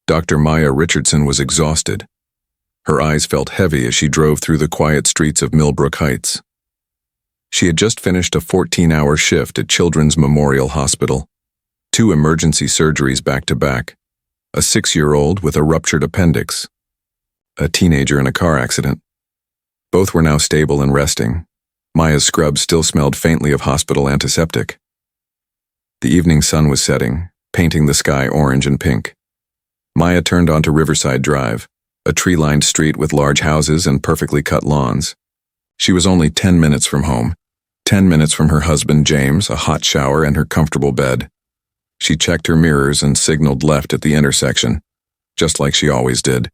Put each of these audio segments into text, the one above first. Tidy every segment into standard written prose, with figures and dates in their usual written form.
Dr. Maya Richardson was exhausted. Her eyes felt heavy as she drove through the quiet streets of Millbrook Heights. She had just finished a 14-hour shift at Children's Memorial Hospital, 2 emergency surgeries back-to-back, a 6-year-old with a ruptured appendix, a teenager in a car accident. Both were now stable and resting. Maya's scrubs still smelled faintly of hospital antiseptic. The evening sun was setting, painting the sky orange and pink. Maya turned onto Riverside Drive, a tree-lined street with large houses and perfectly cut lawns. She was only 10 minutes from home, 10 minutes from her husband James, a hot shower, and her comfortable bed. She checked her mirrors and signaled left at the intersection, just like she always did.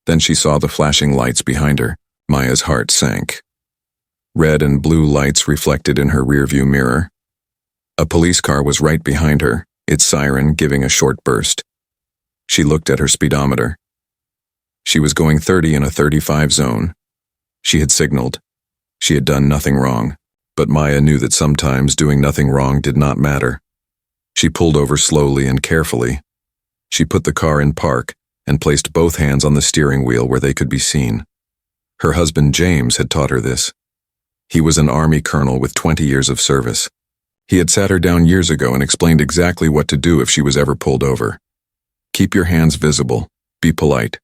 Then she saw the flashing lights behind her. Maya's heart sank. Red and blue lights reflected in her rearview mirror. A police car was right behind her, its siren giving a short burst. She looked at her speedometer. She was going 30 in a 35 zone. She had signaled. She had done nothing wrong, but Maya knew that sometimes doing nothing wrong did not matter. She pulled over slowly and carefully. She put the car in park and placed both hands on the steering wheel where they could be seen. Her husband James had taught her this. He was an Army colonel with 20 years of service. He had sat her down years ago and explained exactly what to do if she was ever pulled over. Keep your hands visible. Be polite.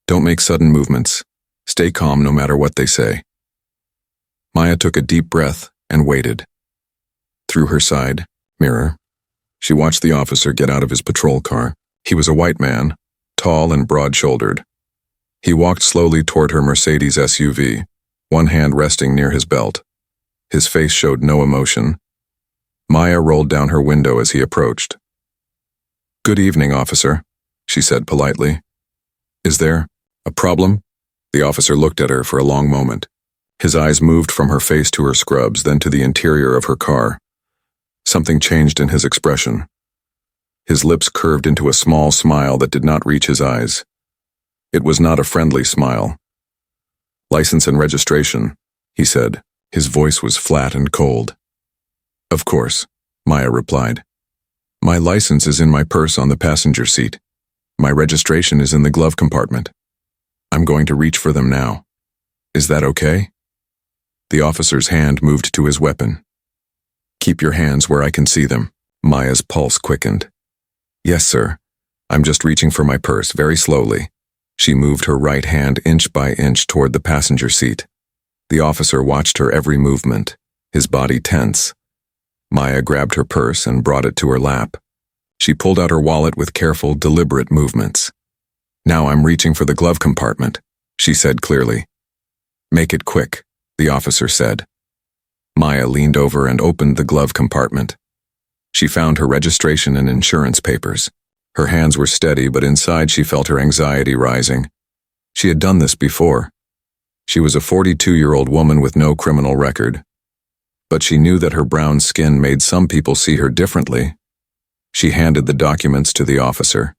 Don't make sudden movements. Stay calm no matter what they say. Maya took a deep breath and waited. Through her side mirror, she watched the officer get out of his patrol car. He was a white man, tall and broad-shouldered. He walked slowly toward her Mercedes SUV, one hand resting near his belt. His face showed no emotion. Maya rolled down her window as he approached. "Good evening, officer," she said politely. "Is there a problem?" The officer looked at her for a long moment. His eyes moved from her face to her scrubs, then to the interior of her car. Something changed in his expression. His lips curved into a small smile that did not reach his eyes. It was not a friendly smile. "License and registration," he said. His voice was flat and cold. "Of course," Maya replied. "My license is in my purse on the passenger seat. My registration is in the glove compartment. I'm going to reach for them now. Is that okay?" The officer's hand moved to his weapon. "Keep your hands where I can see them." Maya's pulse quickened. "Yes, sir. I'm just reaching for my purse very slowly." She moved her right hand inch by inch toward the passenger seat. The officer watched her every movement, his body tense. Maya grabbed her purse and brought it to her lap. She pulled out her wallet with careful, deliberate movements. "Now I'm reaching for the glove compartment," she said clearly. "Make it quick," the officer said. Maya leaned over and opened the glove compartment. She found her registration and insurance papers. Her hands were steady, but inside she felt her anxiety rising. She had done this before. She was a 42-year-old woman with no criminal record. But she knew that her brown skin made some people see her differently. She handed the documents to the officer.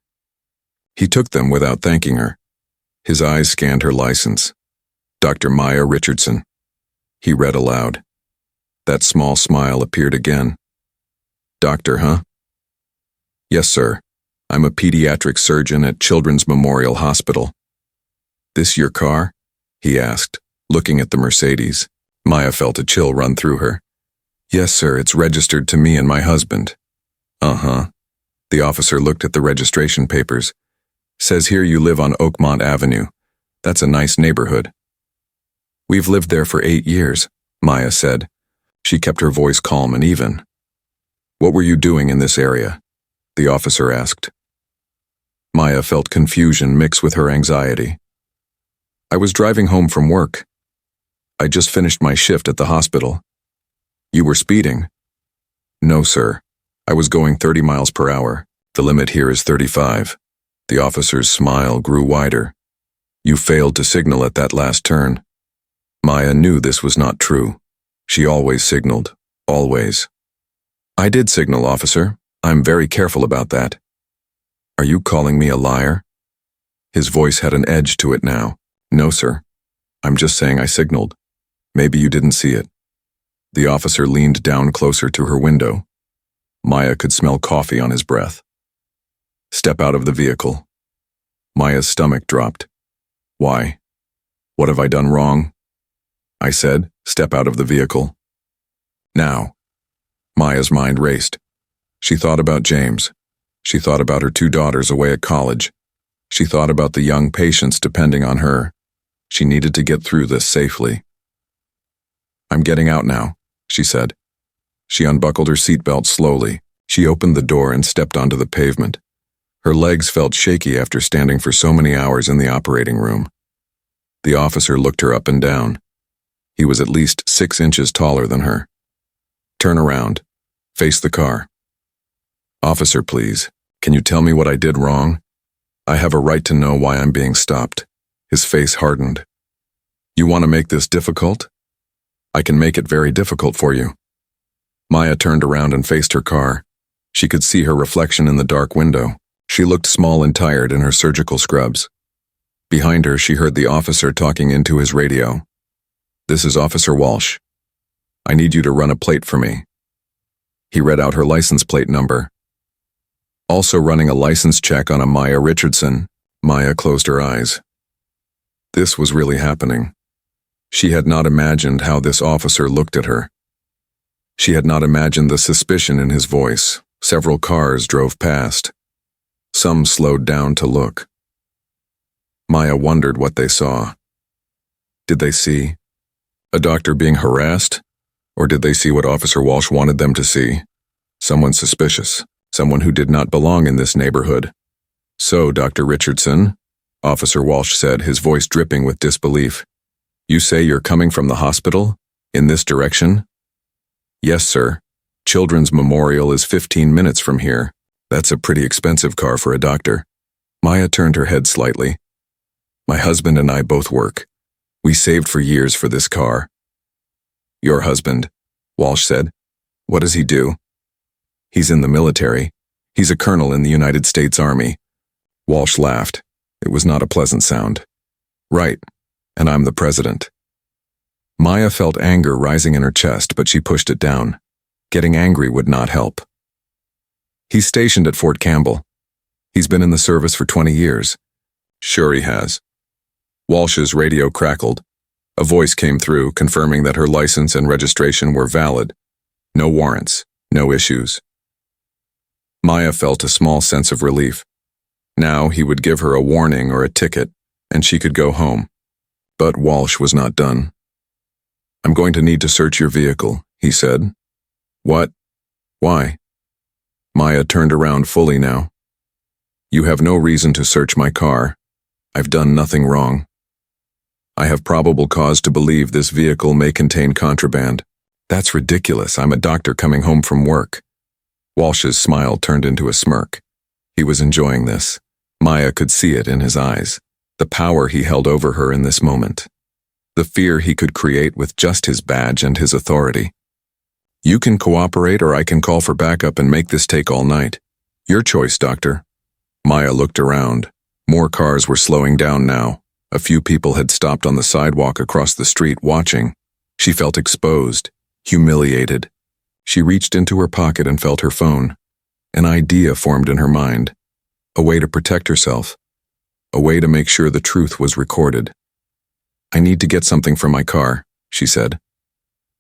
He took them without thanking her. His eyes scanned her license. "Dr. Maya Richardson." He read aloud. That small smile appeared again. "Doctor, huh?" "Yes, sir. I'm a pediatric surgeon at Children's Memorial Hospital." "This your car?" he asked, looking at the Mercedes. Maya felt a chill run through her. "Yes, sir, it's registered to me and my husband." "Uh-huh." The officer looked at the registration papers. "Says here you live on Oakmont Avenue. That's a nice neighborhood." "We've lived there for 8 years, Maya said. She kept her voice calm and even. "What were you doing in this area?" the officer asked. Maya felt confusion mix with her anxiety. "I was driving home from work. I just finished my shift at the hospital." "You were speeding?" "No, sir. I was going 30 miles per hour. The limit here is 35. The officer's smile grew wider. "You failed to signal at that last turn." Maya knew this was not true. She always signaled. Always. "I did signal, officer. I'm very careful about that." "Are you calling me a liar?" His voice had an edge to it now. "No, sir. I'm just saying I signaled. Maybe you didn't see it." The officer leaned down closer to her window. Maya could smell coffee on his breath. "Step out of the vehicle." Maya's stomach dropped. Why? What have I done wrong? I said, step out of the vehicle. Now. Maya's mind raced. She thought about James. She thought about her 2 daughters away at college. She thought about the young patients depending on her. She needed to get through this safely. I'm getting out now, she said. She unbuckled her seatbelt slowly. She opened the door and stepped onto the pavement. Her legs felt shaky after standing for so many hours in the operating room. The officer looked her up and down. He was at least 6 inches taller than her. Turn around. Face the car. Officer, please, can you tell me what I did wrong? I have a right to know why I'm being stopped. His face hardened. You want to make this difficult? I can make it very difficult for you. Maya turned around and faced her car. She could see her reflection in the dark window. She looked small and tired in her surgical scrubs. Behind her, she heard the officer talking into his radio. This is Officer Walsh. I need you to run a plate for me. He read out her license plate number. Also running a license check on a Maya Richardson. Maya closed her eyes. This was really happening. She had not imagined how this officer looked at her. She had not imagined the suspicion in his voice. Several cars drove past. Some slowed down to look. Maya wondered what they saw. Did they see a doctor being harassed? Or did they see what Officer Walsh wanted them to see? Someone suspicious. Someone who did not belong in this neighborhood. So, Dr. Richardson, Officer Walsh said, his voice dripping with disbelief. You say you're coming from the hospital? In this direction? Yes, sir. Children's Memorial is 15 minutes from here. That's a pretty expensive car for a doctor. Maya turned her head slightly. My husband and I both work. We saved for years for this car. Your husband, Walsh said. What does he do? He's in the military. He's a colonel in the United States Army. Walsh laughed. It was not a pleasant sound. Right, and I'm the president. Maya felt anger rising in her chest, but she pushed it down. Getting angry would not help. He's stationed at Fort Campbell. He's been in the service for 20 years. Sure he has. Walsh's radio crackled. A voice came through, confirming that her license and registration were valid. No warrants, no issues. Maya felt a small sense of relief. Now he would give her a warning or a ticket, and she could go home. But Walsh was not done. I'm going to need to search your vehicle, he said. What? Why? Maya turned around fully now. You have no reason to search my car. I've done nothing wrong. I have probable cause to believe this vehicle may contain contraband. That's ridiculous. I'm a doctor coming home from work. Walsh's smile turned into a smirk. He was enjoying this. Maya could see it in his eyes. The power he held over her in this moment. The fear he could create with just his badge and his authority. You can cooperate or I can call for backup and make this take all night. Your choice, doctor. Maya looked around. More cars were slowing down now. A few people had stopped on the sidewalk across the street watching. She felt exposed, humiliated. She reached into her pocket and felt her phone. An idea formed in her mind. A way to protect herself. A way to make sure the truth was recorded. I need to get something from my car, she said.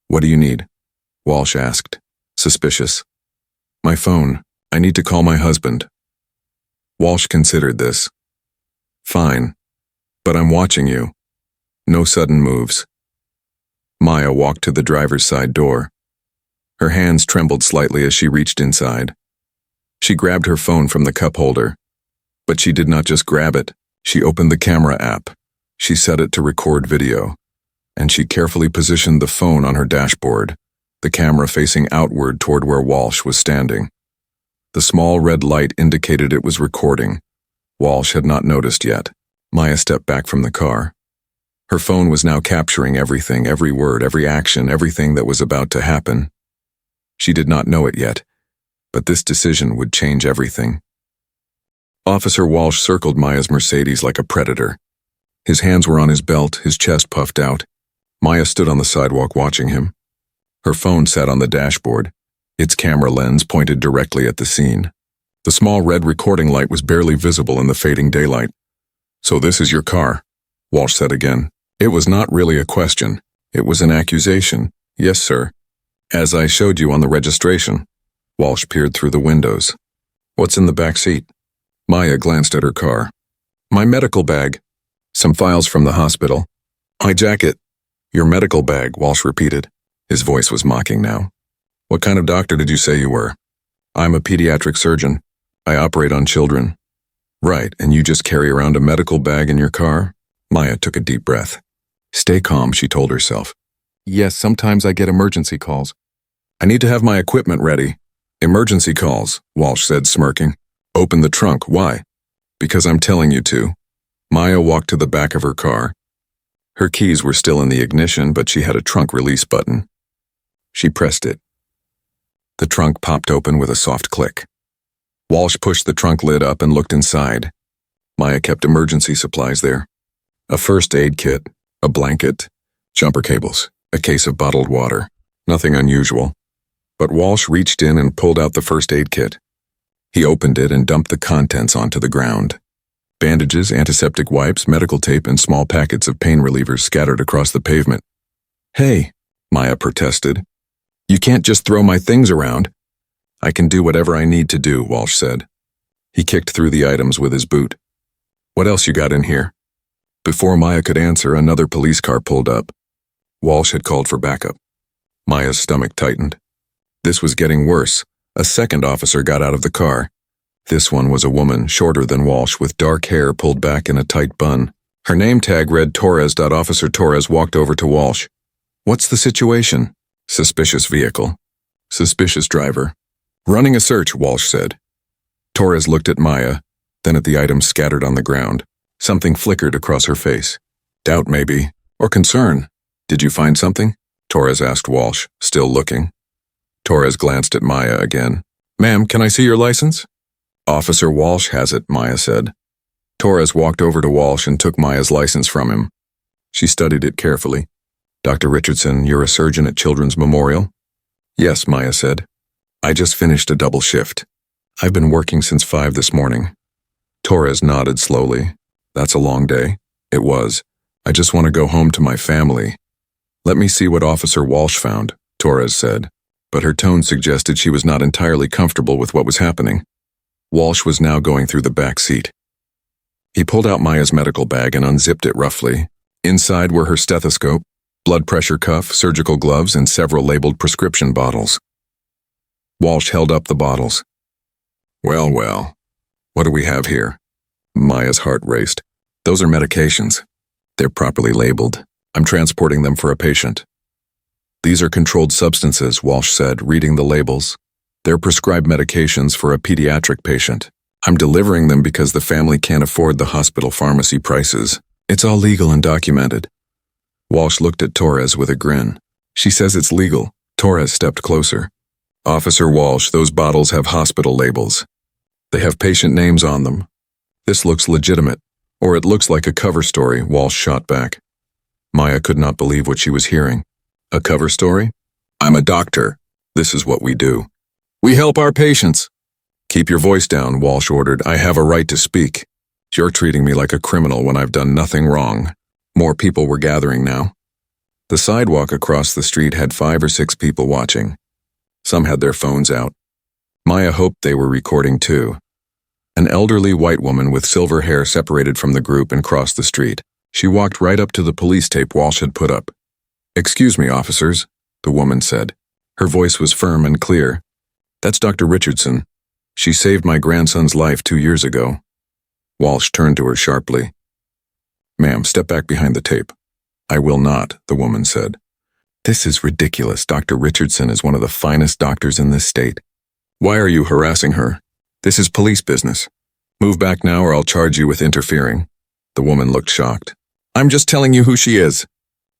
What do you need? Walsh asked, suspicious. My phone. I need to call my husband. Walsh considered this. Fine. But I'm watching you. No sudden moves. Maya walked to the driver's side door. Her hands trembled slightly as she reached inside. She grabbed her phone from the cup holder. But she did not just grab it. She opened the camera app. She set it to record video. And she carefully positioned the phone on her dashboard, the camera facing outward toward where Walsh was standing. The small red light indicated it was recording. Walsh had not noticed yet. Maya stepped back from the car. Her phone was now capturing everything, every word, every action, everything that was about to happen. She did not know it yet, but this decision would change everything. Officer Walsh circled Maya's Mercedes like a predator. His hands were on his belt, his chest puffed out. Maya stood on the sidewalk watching him. Her phone sat on the dashboard. Its camera lens pointed directly at the scene. The small red recording light was barely visible in the fading daylight. "So this is your car?" Walsh said again. It was not really a question. It was an accusation. "Yes, sir. As I showed you on the registration." Walsh peered through the windows. "What's in the back seat?" Maya glanced at her car. "My medical bag. Some files from the hospital. My jacket." "Your medical bag," Walsh repeated. His voice was mocking now. "What kind of doctor did you say you were?" "I'm a pediatric surgeon. I operate on children." "Right, and you just carry around a medical bag in your car?" Maya took a deep breath. "Stay calm," she told herself. "Yes, sometimes I get emergency calls. I need to have my equipment ready." "Emergency calls," Walsh said, smirking. "Open the trunk. Why?" "Because I'm telling you to." Maya walked to the back of her car. Her keys were still in the ignition, but she had a trunk release button. She pressed it. The trunk popped open with a soft click. Walsh pushed the trunk lid up and looked inside. Maya kept emergency supplies there. A first aid kit, a blanket, jumper cables, a case of bottled water. Nothing unusual. But Walsh reached in and pulled out the first aid kit. He opened it and dumped the contents onto the ground. Bandages, antiseptic wipes, medical tape, and small packets of pain relievers scattered across the pavement. "Hey," Maya protested. "You can't just throw my things around." "I can do whatever I need to do," Walsh said. He kicked through the items with his boot. "What else you got in here?" Before Maya could answer, another police car pulled up. Walsh had called for backup. Maya's stomach tightened. This was getting worse. A second officer got out of the car. This one was a woman, shorter than Walsh, with dark hair pulled back in a tight bun. Her name tag read Torres. Officer Torres walked over to Walsh. "What's the situation?" "Suspicious vehicle. Suspicious driver. Running a search," Walsh said. Torres looked at Maya, then at the items scattered on the ground. Something flickered across her face. "Doubt, maybe. Or concern. Did you find something?" Torres asked Walsh, still looking. Torres glanced at Maya again. "Ma'am, can I see your license?" "Officer Walsh has it," Maya said. Torres walked over to Walsh and took Maya's license from him. She studied it carefully. "Dr. Richardson, you're a surgeon at Children's Memorial?" "Yes," Maya said. "I just finished a double shift. I've been working since 5 this morning." Torres nodded slowly. "That's a long day." "It was. I just want to go home to my family." "Let me see what Officer Walsh found," Torres said, but her tone suggested she was not entirely comfortable with what was happening. Walsh was now going through the back seat. He pulled out Maya's medical bag and unzipped it roughly. Inside were her stethoscope, blood pressure cuff, surgical gloves, and several labeled prescription bottles. Walsh held up the bottles. Well, what do we have here?" Maya's heart raced. "Those are medications. They're properly labeled. I'm transporting them for a patient." "These are controlled substances," Walsh said, reading the labels. "They're prescribed medications for a pediatric patient. I'm delivering them because the family can't afford the hospital pharmacy prices. It's all legal and documented." Walsh looked at Torres with a grin. "She says it's legal." Torres stepped closer. "Officer Walsh, those bottles have hospital labels. They have patient names on them. This looks legitimate, or it looks like a cover story," Walsh shot back. Maya could not believe what she was hearing. "A cover story? I'm a doctor. This is what we do. We help our patients." "Keep your voice down," Walsh ordered. "I have a right to speak. You're treating me like a criminal when I've done nothing wrong." More people were gathering now. The sidewalk across the street had 5 or 6 people watching. Some had their phones out. Maya hoped they were recording too. An elderly white woman with silver hair separated from the group and crossed the street. She walked right up to the police tape Walsh had put up. "Excuse me, officers," the woman said. Her voice was firm and clear. "That's Dr. Richardson. She saved my grandson's life 2 years ago." Walsh turned to her sharply. "Ma'am, step back behind the tape." "I will not," the woman said. "This is ridiculous. Dr. Richardson is one of the finest doctors in this state. Why are you harassing her? This is police business. Move back now or I'll charge you with interfering." The woman looked shocked. "I'm just telling you who she is."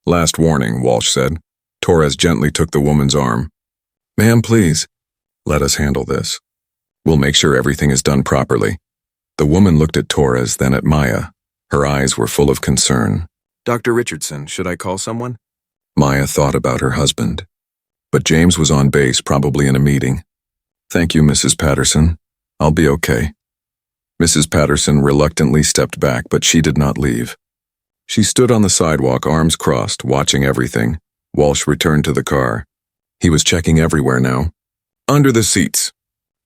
"Last warning," Walsh said. Torres gently took the woman's arm. "Ma'am, please. Let us handle this. We'll make sure everything is done properly." The woman looked at Torres, then at Maya. Her eyes were full of concern. "Dr. Richardson, should I call someone?" Maya thought about her husband. But James was on base, probably in a meeting. "Thank you, Mrs. Patterson. I'll be okay." Mrs. Patterson reluctantly stepped back, but she did not leave. She stood on the sidewalk, arms crossed, watching everything. Walsh returned to the car. He was checking everywhere now. Under the seats,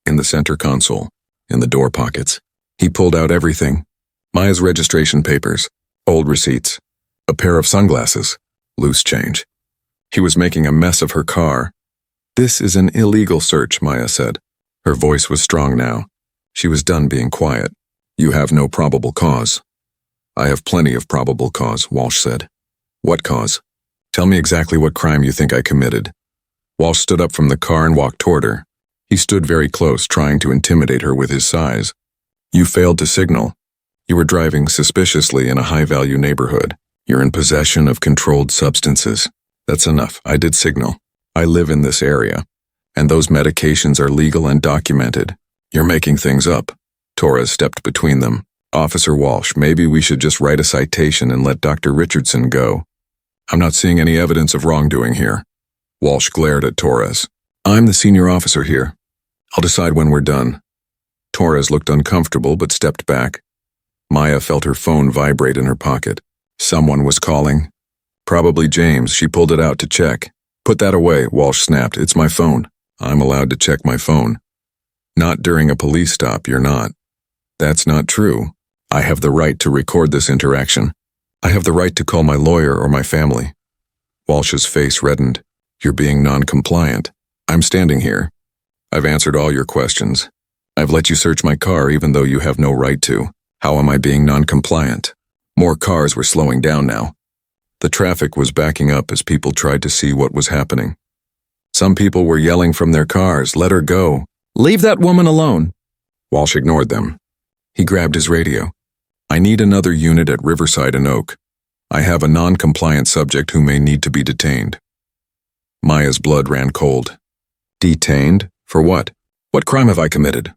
in the center console, in the door pockets. He pulled out everything. Maya's registration papers, old receipts, a pair of sunglasses, loose change. He was making a mess of her car. "This is an illegal search," Maya said. Her voice was strong now. She was done being quiet. "You have no probable cause." "I have plenty of probable cause," Walsh said. "What cause? Tell me exactly what crime you think I committed." Walsh stood up from the car and walked toward her. He stood very close, trying to intimidate her with his size. "You failed to signal. You were driving suspiciously in a high-value neighborhood. You're in possession of controlled substances. That's enough. I did signal. I live in this area. And those medications are legal and documented. You're making things up." Torres stepped between them. "Officer Walsh, maybe we should just write a citation and let Dr. Richardson go. I'm not seeing any evidence of wrongdoing here." Walsh glared at Torres. "I'm the senior officer here. I'll decide when we're done." Torres looked uncomfortable but stepped back. Maya felt her phone vibrate in her pocket. Someone was calling. Probably James. She pulled it out to check. "Put that away," Walsh snapped. "It's my phone. I'm allowed to check my phone." "Not during a police stop, you're not." "That's not true. I have the right to record this interaction. I have the right to call my lawyer or my family." Walsh's face reddened. "You're being non-compliant. I'm standing here. I've answered all your questions. I've let you search my car even though you have no right to. How am I being non-compliant?" More cars were slowing down now. The traffic was backing up as people tried to see what was happening. Some people were yelling from their cars, "Let her go. Leave that woman alone." Walsh ignored them. He grabbed his radio. "I need another unit at Riverside and Oak. I have a non-compliant subject who may need to be detained." Maya's blood ran cold. "Detained? For what? What crime have I committed?"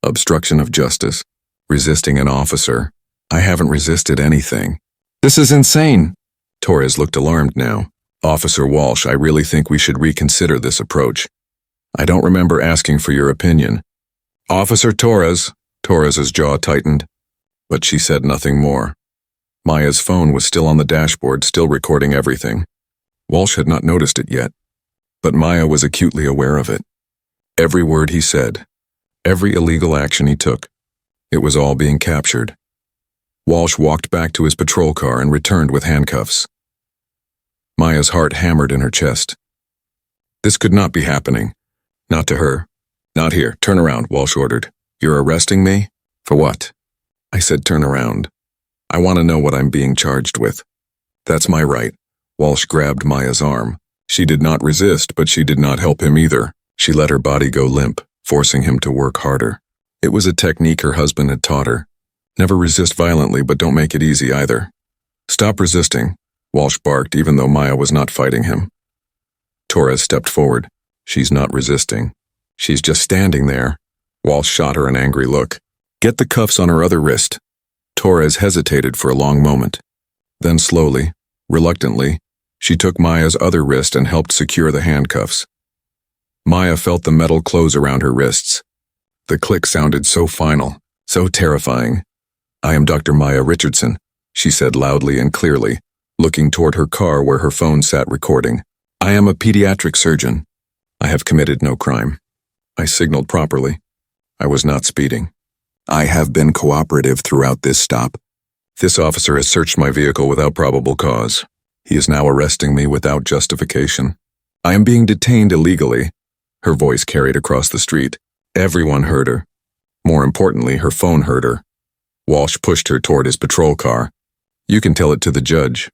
"Obstruction of justice. Resisting an officer." "I haven't resisted anything." "This is insane." Torres looked alarmed now. "Officer Walsh, I really think we should reconsider this approach. I don't remember asking for your opinion." "Officer Torres." Torres's jaw tightened, but she said nothing more. Maya's phone was still on the dashboard, still recording everything. Walsh had not noticed it yet, but Maya was acutely aware of it. Every word he said, every illegal action he took, it was all being captured. Walsh walked back to his patrol car and returned with handcuffs. Maya's heart hammered in her chest. This could not be happening. Not to her. "Not here. Turn around," Walsh ordered. "You're arresting me? For what?" "I said turn around. I want to know what I'm being charged with." "That's my right." Walsh grabbed Maya's arm. She did not resist, but she did not help him either. She let her body go limp, forcing him to work harder. It was a technique her husband had taught her. Never resist violently, but don't make it easy either. "Stop resisting," Walsh barked, even though Maya was not fighting him. Torres stepped forward. "She's not resisting. She's just standing there." Walsh shot her an angry look. "Get the cuffs on her other wrist." Torres hesitated for a long moment. Then slowly, reluctantly, she took Maya's other wrist and helped secure the handcuffs. Maya felt the metal close around her wrists. The click sounded so final, so terrifying. "I am Dr. Maya Richardson," she said loudly and clearly, looking toward her car where her phone sat recording. "I am a pediatric surgeon. I have committed no crime. I signaled properly. I was not speeding. I have been cooperative throughout this stop. This officer has searched my vehicle without probable cause. He is now arresting me without justification. I am being detained illegally." Her voice carried across the street. Everyone heard her. More importantly, her phone heard her. Walsh pushed her toward his patrol car. "You can tell it to the judge."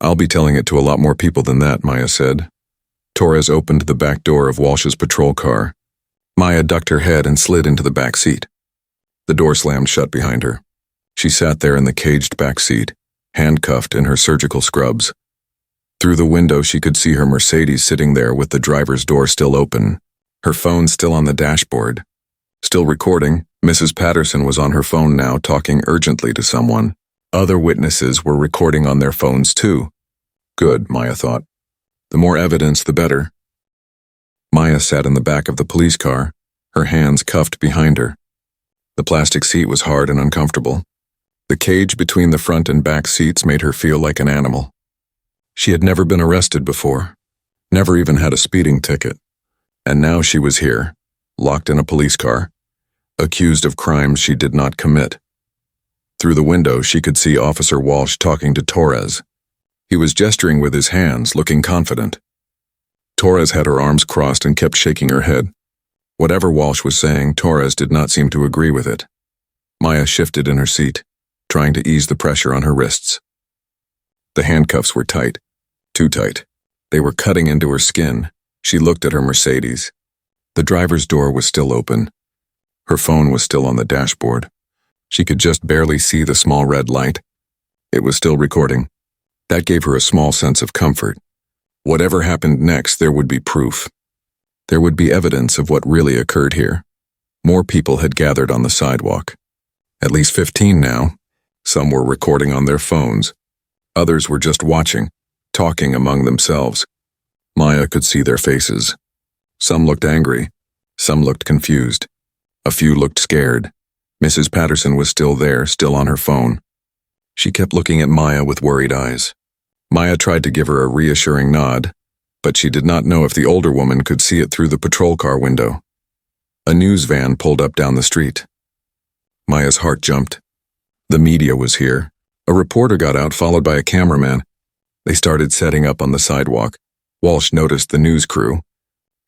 "I'll be telling it to a lot more people than that," Maya said. Torres opened the back door of Walsh's patrol car. Maya ducked her head and slid into the back seat. The door slammed shut behind her. She sat there in the caged back seat, handcuffed in her surgical scrubs. Through the window she could see her Mercedes sitting there with the driver's door still open, her phone still on the dashboard. Still recording, Mrs. Patterson was on her phone now, talking urgently to someone. Other witnesses were recording on their phones too. Good, Maya thought. The more evidence, the better. Maya sat in the back of the police car, her hands cuffed behind her. The plastic seat was hard and uncomfortable. The cage between the front and back seats made her feel like an animal. She had never been arrested before, never even had a speeding ticket. And now she was here, locked in a police car, accused of crimes she did not commit. Through the window, she could see Officer Walsh talking to Torres. He was gesturing with his hands, looking confident. Torres had her arms crossed and kept shaking her head. Whatever Walsh was saying, Torres did not seem to agree with it. Maya shifted in her seat, trying to ease the pressure on her wrists. The handcuffs were tight, too tight. They were cutting into her skin. She looked at her Mercedes. The driver's door was still open. Her phone was still on the dashboard. She could just barely see the small red light. It was still recording. That gave her a small sense of comfort. Whatever happened next, there would be proof. There would be evidence of what really occurred here. More people had gathered on the sidewalk. At least 15 now. Some were recording on their phones. Others were just watching, talking among themselves. Maya could see their faces. Some looked angry. Some looked confused. A few looked scared. Mrs. Patterson was still there, still on her phone. She kept looking at Maya with worried eyes. Maya tried to give her a reassuring nod, but she did not know if the older woman could see it through the patrol car window. A news van pulled up down the street. Maya's heart jumped. The media was here. A reporter got out, followed by a cameraman. They started setting up on the sidewalk. Walsh noticed the news crew.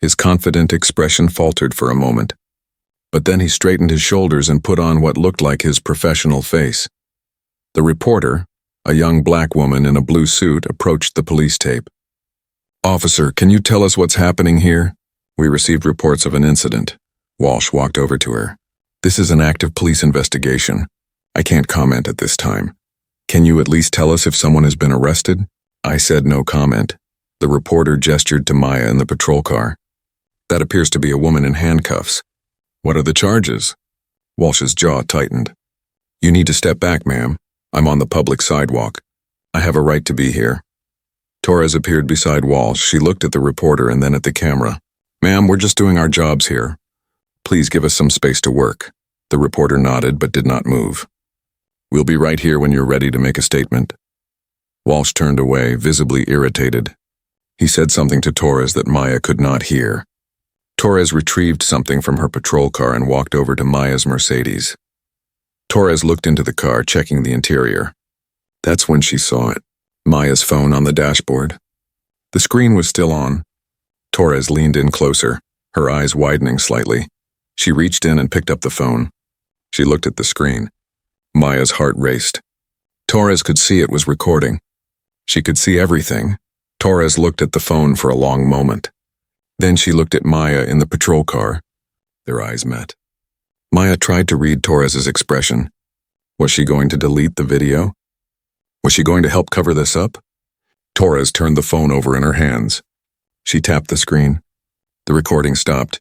His confident expression faltered for a moment. But then he straightened his shoulders and put on what looked like his professional face. The reporter, a young black woman in a blue suit, approached the police tape. "Officer, can you tell us what's happening here? We received reports of an incident." Walsh walked over to her. "This is an active police investigation. I can't comment at this time. Can you at least tell us if someone has been arrested?" I said no comment. The reporter gestured to Maya in the patrol car. "That appears to be a woman in handcuffs. What are the charges?" Walsh's jaw tightened. "You need to step back, ma'am. I'm on the public sidewalk. I have a right to be here." Torres appeared beside Walsh. She looked at the reporter and then at the camera. "Ma'am, we're just doing our jobs here. Please give us some space to work." The reporter nodded but did not move. "We'll be right here when you're ready to make a statement." Walsh turned away, visibly irritated. He said something to Torres that Maya could not hear. Torres retrieved something from her patrol car and walked over to Maya's Mercedes. Torres looked into the car, checking the interior. That's when she saw it. Maya's phone on the dashboard. The screen was still on. Torres leaned in closer, her eyes widening slightly. She reached in and picked up the phone. She looked at the screen. Maya's heart raced. Torres could see it was recording. She could see everything. Torres looked at the phone for a long moment. Then she looked at Maya in the patrol car. Their eyes met. Maya tried to read Torres's expression. Was she going to delete the video? Was she going to help cover this up? Torres turned the phone over in her hands. She tapped the screen. The recording stopped.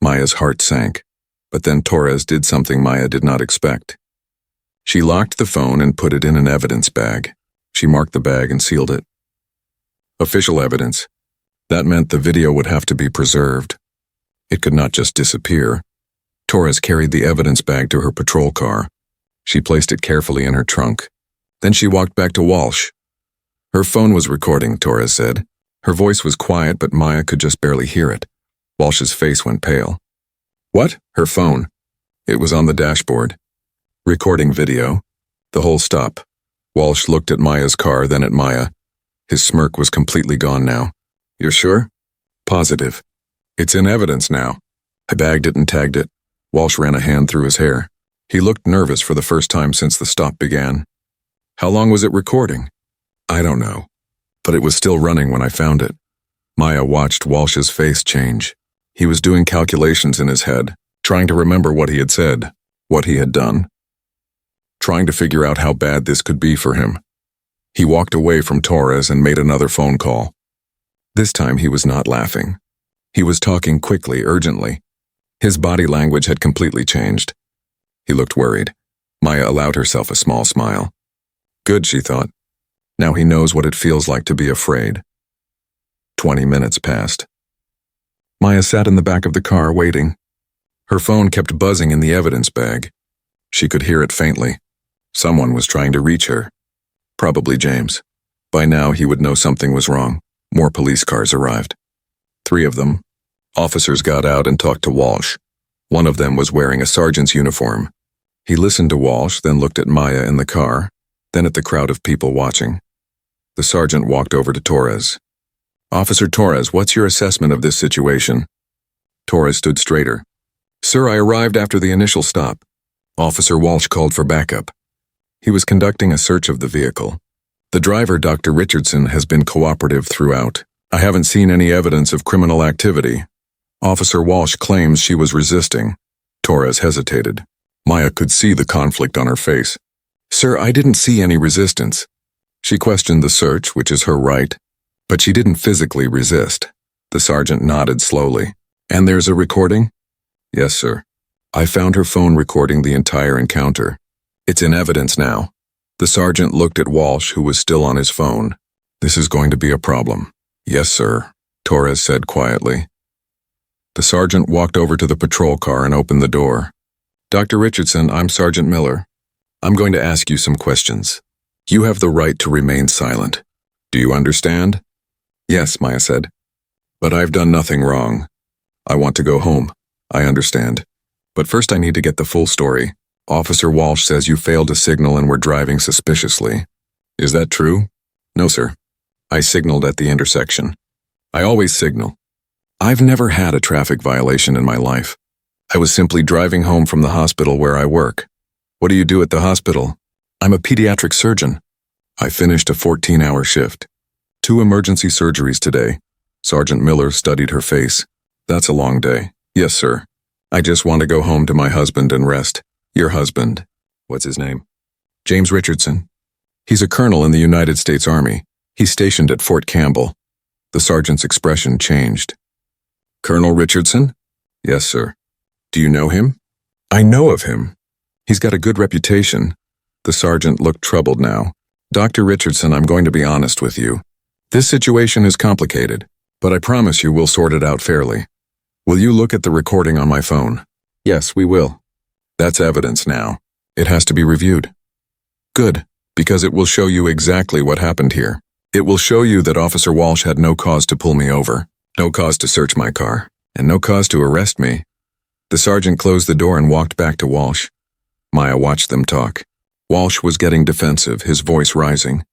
Maya's heart sank. But then Torres did something Maya did not expect. She locked the phone and put it in an evidence bag. She marked the bag and sealed it. Official evidence. That meant the video would have to be preserved. It could not just disappear. Torres carried the evidence bag to her patrol car. She placed it carefully in her trunk. Then she walked back to Walsh. Her phone was recording, Torres said. Her voice was quiet, but Maya could just barely hear it. Walsh's face went pale. What? Her phone. It was on the dashboard. Recording video. The whole stop. Walsh looked at Maya's car, then at Maya. His smirk was completely gone now. You're sure? Positive. It's in evidence now. I bagged it and tagged it. Walsh ran a hand through his hair. He looked nervous for the first time since the stop began. How long was it recording? I don't know. But it was still running when I found it. Maya watched Walsh's face change. He was doing calculations in his head, trying to remember what he had said, what he had done. Trying to figure out how bad this could be for him. He walked away from Torres and made another phone call. This time he was not laughing. He was talking quickly, urgently. His body language had completely changed. He looked worried. Maya allowed herself a small smile. Good, she thought. Now he knows what it feels like to be afraid. 20 minutes passed. Maya sat in the back of the car waiting. Her phone kept buzzing in the evidence bag. She could hear it faintly. Someone was trying to reach her. Probably James. By now he would know something was wrong. More police cars arrived. 3 of them. Officers got out and talked to Walsh. One of them was wearing a sergeant's uniform. He listened to Walsh, then looked at Maya in the car, then at the crowd of people watching. The sergeant walked over to Torres. "Officer Torres, what's your assessment of this situation?" Torres stood straighter. "Sir, I arrived after the initial stop." Officer Walsh called for backup. He was conducting a search of the vehicle. "The driver, Dr. Richardson, has been cooperative throughout. I haven't seen any evidence of criminal activity." Officer Walsh claims she was resisting. Torres hesitated. Maya could see the conflict on her face. "Sir, I didn't see any resistance." She questioned the search, which is her right, but she didn't physically resist. The sergeant nodded slowly. "And there's a recording?" "Yes, sir. I found her phone recording the entire encounter. It's in evidence now." The sergeant looked at Walsh, who was still on his phone. "This is going to be a problem." "Yes, sir," Torres said quietly. The sergeant walked over to the patrol car and opened the door. "Dr. Richardson, I'm Sergeant Miller. I'm going to ask you some questions. You have the right to remain silent. Do you understand?" "Yes," Maya said. "But I've done nothing wrong. I want to go home. I understand. But first I need to get the full story. Officer Walsh says you failed to signal and were driving suspiciously. Is that true?" "No, sir. I signaled at the intersection. I always signal. I've never had a traffic violation in my life. I was simply driving home from the hospital where I work." "What do you do at the hospital?" "I'm a pediatric surgeon. I finished a 14-hour shift. 2 emergency surgeries today." Sergeant Miller studied her face. "That's a long day." "Yes, sir. I just want to go home to my husband and rest." "Your husband? What's his name?" "James Richardson. He's a colonel in the United States Army. He's stationed at Fort Campbell." The sergeant's expression changed. "Colonel Richardson?" "Yes, sir." "Do you know him?" "I know of him. He's got a good reputation." The sergeant looked troubled now. "Dr. Richardson, I'm going to be honest with you. This situation is complicated, but I promise you we'll sort it out fairly. Will you look at the recording on my phone?" "Yes, we will." "That's evidence now. It has to be reviewed." "Good, because it will show you exactly what happened here. It will show you that Officer Walsh had no cause to pull me over, no cause to search my car, and no cause to arrest me." The sergeant closed the door and walked back to Walsh. Maya watched them talk. Walsh was getting defensive, his voice rising.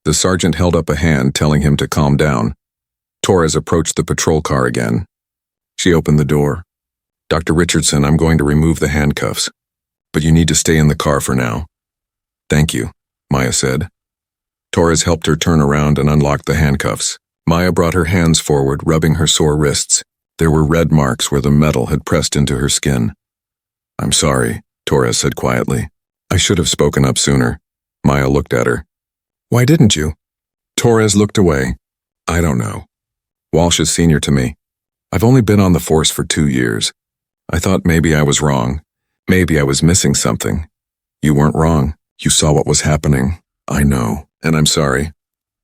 The sergeant held up a hand, telling him to calm down. Torres approached the patrol car again. She opened the door. "Dr. Richardson, I'm going to remove the handcuffs, but you need to stay in the car for now." "Thank you," Maya said. Torres helped her turn around and unlock the handcuffs. Maya brought her hands forward, rubbing her sore wrists. There were red marks where the metal had pressed into her skin. "I'm sorry," Torres said quietly. "I should have spoken up sooner." Maya looked at her. "Why didn't you?" Torres looked away. "I don't know. Walsh is senior to me. I've only been on the force for 2 years. I thought maybe I was wrong. Maybe I was missing something." "You weren't wrong. You saw what was happening." "I know, and I'm sorry."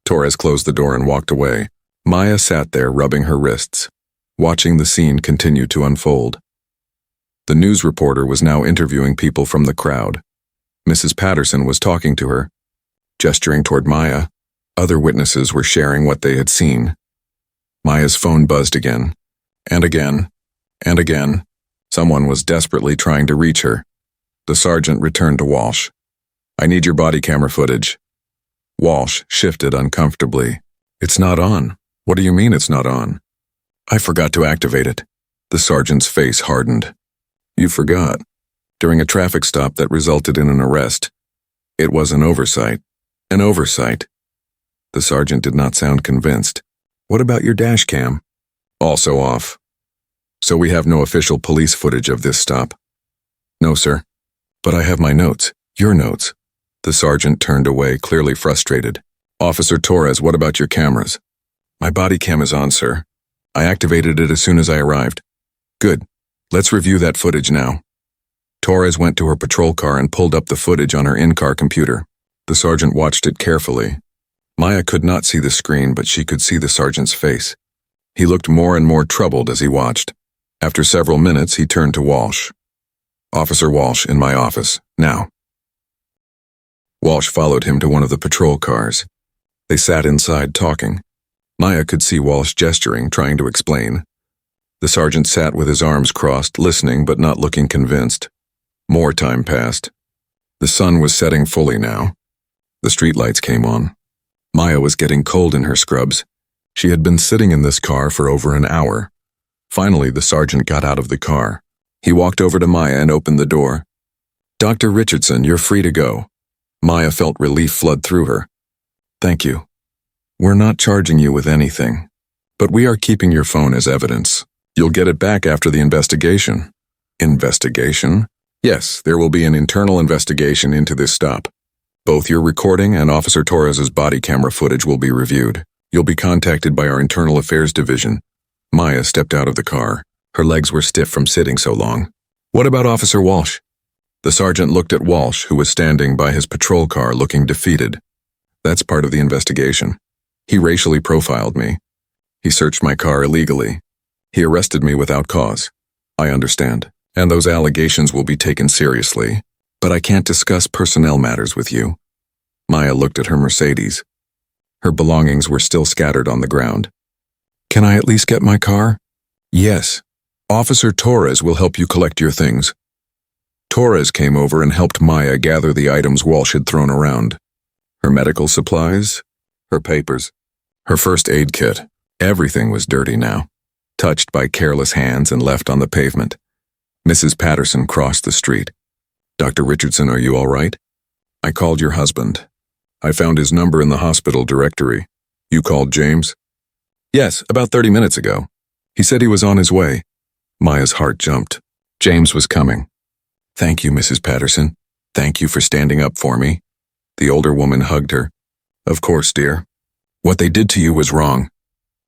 Torres closed the door and walked away. Maya sat there, rubbing her wrists, watching the scene continue to unfold. The news reporter was now interviewing people from the crowd. Mrs. Patterson was talking to her, gesturing toward Maya. Other witnesses were sharing what they had seen. Maya's phone buzzed again, and again, and again. Someone was desperately trying to reach her. The sergeant returned to Walsh. "I need your body camera footage." Walsh shifted uncomfortably. "It's not on." "What do you mean it's not on?" "I forgot to activate it." The sergeant's face hardened. "You forgot? During a traffic stop that resulted in an arrest. It was an oversight." "An oversight?" The sergeant did not sound convinced. "What about your dash cam?" "Also off. So we have no official police footage of this stop?" "No, sir. But I have my notes." "Your notes?" The sergeant turned away, clearly frustrated. "Officer Torres, what about your cameras?" "My body cam is on, sir. I activated it as soon as I arrived." "Good. Let's review that footage now." Torres went to her patrol car and pulled up the footage on her in-car computer. The sergeant watched it carefully. Maya could not see the screen, but she could see the sergeant's face. He looked more and more troubled as he watched. After several minutes, he turned to Walsh. Officer Walsh in my office, now. Walsh followed him to one of the patrol cars. They sat inside talking. Maya could see Walsh gesturing, trying to explain. The sergeant sat with his arms crossed, listening but not looking convinced. More time passed. The sun was setting fully now. The streetlights came on. Maya was getting cold in her scrubs. She had been sitting in this car for over an hour. Finally, the sergeant got out of the car. He walked over to Maya and opened the door. "Dr. Richardson, you're free to go." Maya felt relief flood through her. "Thank you. We're not charging you with anything, but we are keeping your phone as evidence. You'll get it back after the investigation." "Investigation?" "Yes, there will be an internal investigation into this stop. Both your recording and Officer Torres's body camera footage will be reviewed. You'll be contacted by our Internal Affairs Division." Maya stepped out of the car. Her legs were stiff from sitting so long. "What about Officer Walsh?" The sergeant looked at Walsh, who was standing by his patrol car looking defeated. "That's part of the investigation. He racially profiled me. He searched my car illegally. He arrested me without cause. I understand, and those allegations will be taken seriously, but I can't discuss personnel matters with you." Maya looked at her Mercedes. Her belongings were still scattered on the ground. "Can I at least get my car?" "Yes. Officer Torres will help you collect your things." Torres came over and helped Maya gather the items Walsh had thrown around. Her medical supplies, her papers, her first aid kit. Everything was dirty now, touched by careless hands and left on the pavement. Mrs. Patterson crossed the street. "Dr. Richardson, are you all right?" "I called your husband. I found his number in the hospital directory." "You called James?" "Yes, about 30 minutes ago. He said he was on his way." Maya's heart jumped. James was coming. "Thank you, Mrs. Patterson. Thank you for standing up for me." The older woman hugged her. "Of course, dear. What they did to you was wrong.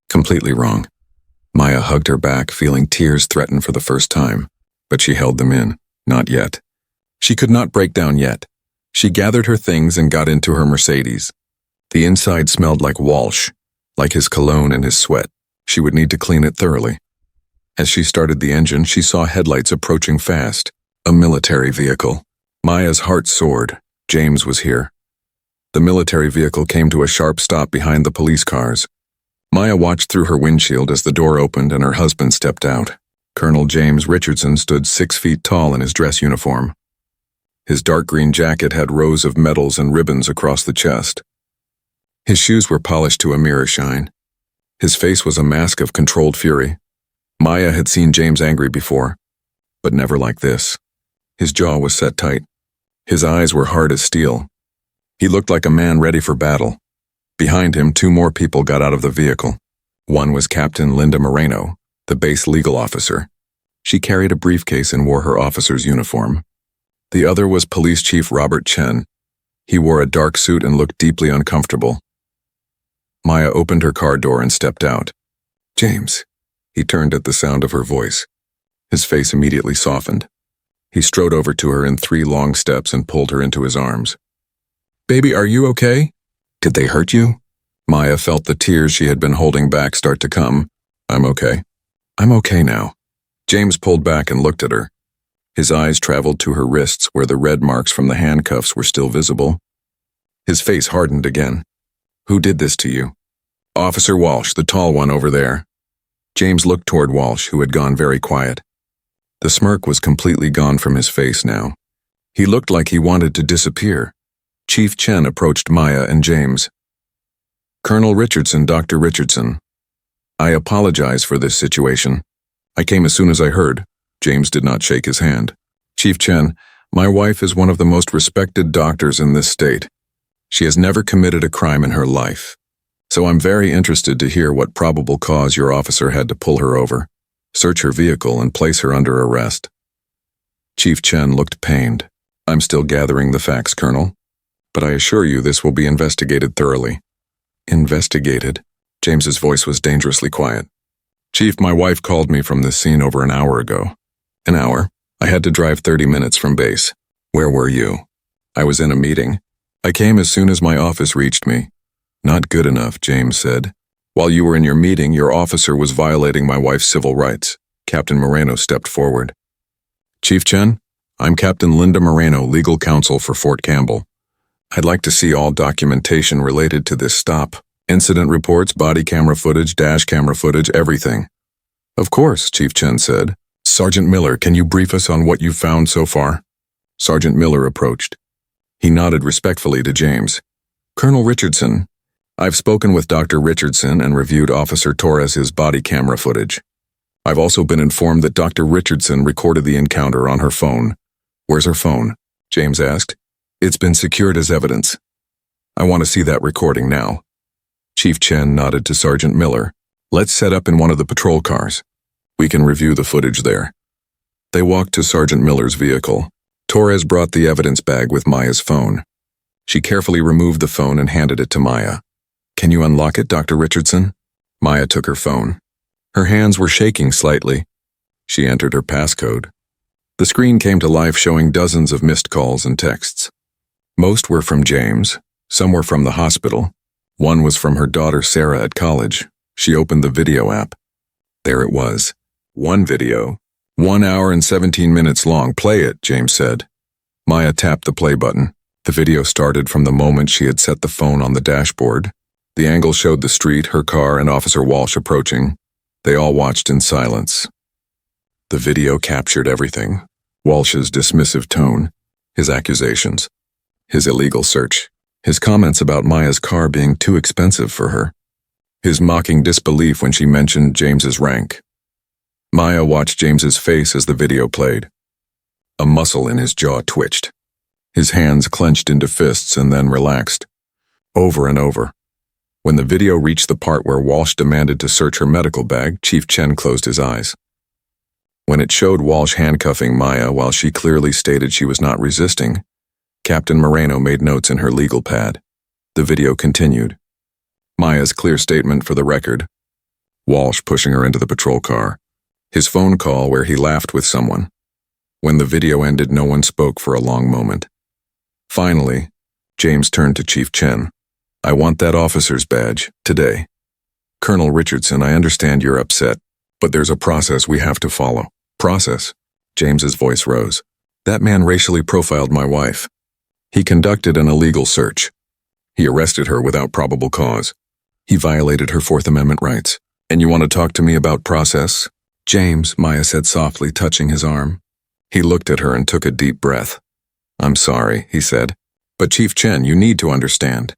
Completely wrong." Maya hugged her back, feeling tears threaten for the first time, but she held them in. Not yet. She could not break down yet. She gathered her things and got into her Mercedes. The inside smelled like Walsh, like his cologne and his sweat. She would need to clean it thoroughly. As she started the engine, she saw headlights approaching fast. A military vehicle. Maya's heart soared. James was here. The military vehicle came to a sharp stop behind the police cars. Maya watched through her windshield as the door opened and her husband stepped out. Colonel James Richardson stood 6 feet tall in his dress uniform. His dark green jacket had rows of medals and ribbons across the chest. His shoes were polished to a mirror shine. His face was a mask of controlled fury. Maya had seen James angry before, but never like this. His jaw was set tight. His eyes were hard as steel. He looked like a man ready for battle. Behind him, 2 more people got out of the vehicle. One was Captain Linda Moreno, the base legal officer. She carried a briefcase and wore her officer's uniform. The other was Police Chief Robert Chen. He wore a dark suit and looked deeply uncomfortable. Maya opened her car door and stepped out. "James." He turned at the sound of her voice. His face immediately softened. He strode over to her in 3 long steps and pulled her into his arms. "Baby, are you okay?" "Did they hurt you?" Maya felt the tears she had been holding back start to come. "I'm okay. I'm okay now." James pulled back and looked at her. His eyes traveled to her wrists where the red marks from the handcuffs were still visible. His face hardened again. "Who did this to you?" "Officer Walsh, the tall one over there." James looked toward Walsh, who had gone very quiet. The smirk was completely gone from his face now. He looked like he wanted to disappear. Chief Chen approached Maya and James. "Colonel Richardson, Dr. Richardson. I apologize for this situation. I came as soon as I heard." James did not shake his hand. "Chief Chen, my wife is one of the most respected doctors in this state. She has never committed a crime in her life. So I'm very interested to hear what probable cause your officer had to pull her over, search her vehicle, and place her under arrest." Chief Chen looked pained. "I'm still gathering the facts, Colonel, but I assure you this will be investigated thoroughly." "Investigated?" James's voice was dangerously quiet. "Chief, my wife called me from this scene over an hour ago." "An hour? I had to drive 30 minutes from base." "Where were you?" "I was in a meeting. I came as soon as my office reached me." "Not good enough," James said. "While you were in your meeting, your officer was violating my wife's civil rights." Captain Moreno stepped forward. "Chief Chen, I'm Captain Linda Moreno, legal counsel for Fort Campbell. I'd like to see all documentation related to this stop. Incident reports, body camera footage, dash camera footage, everything. Of course, Chief Chen said. Sergeant Miller, can you brief us on what you've found so far? Sergeant Miller approached. He nodded respectfully to James. Colonel Richardson, I've spoken with Dr. Richardson and reviewed Officer Torres's body camera footage. I've also been informed that Dr. Richardson recorded the encounter on her phone. Where's her phone? James asked. It's been secured as evidence. I want to see that recording now. Chief Chen nodded to Sergeant Miller. Let's set up in one of the patrol cars. We can review the footage there. They walked to Sergeant Miller's vehicle. Torres brought the evidence bag with Maya's phone. She carefully removed the phone and handed it to Maya. Can you unlock it, Dr. Richardson? Maya took her phone. Her hands were shaking slightly. She entered her passcode. The screen came to life showing dozens of missed calls and texts. Most were from James. Some were from the hospital. One was from her daughter Sarah at college. She opened the video app. There it was. One video. 1 hour and 17 minutes long. Play it, James said. Maya tapped the play button. The video started from the moment she had set the phone on the dashboard. The angle showed the street, her car, and Officer Walsh approaching. They all watched in silence. The video captured everything. Walsh's dismissive tone, his accusations, his illegal search, his comments about Maya's car being too expensive for her, his mocking disbelief when she mentioned James's rank. Maya watched James's face as the video played. A muscle in his jaw twitched. His hands clenched into fists and then relaxed. Over and over. When the video reached the part where Walsh demanded to search her medical bag, Chief Chen closed his eyes. When it showed Walsh handcuffing Maya while she clearly stated she was not resisting, Captain Moreno made notes in her legal pad. The video continued. Maya's clear statement for the record. Walsh pushing her into the patrol car. His phone call where he laughed with someone. When the video ended, no one spoke for a long moment. Finally, James turned to Chief Chen. I want that officer's badge, today. Colonel Richardson, I understand you're upset, but there's a process we have to follow. Process? James's voice rose. That man racially profiled my wife. He conducted an illegal search. He arrested her without probable cause. He violated her Fourth Amendment rights. And you want to talk to me about process? James, Maya said softly, touching his arm. He looked at her and took a deep breath. I'm sorry, he said. But Chief Chen, you need to understand.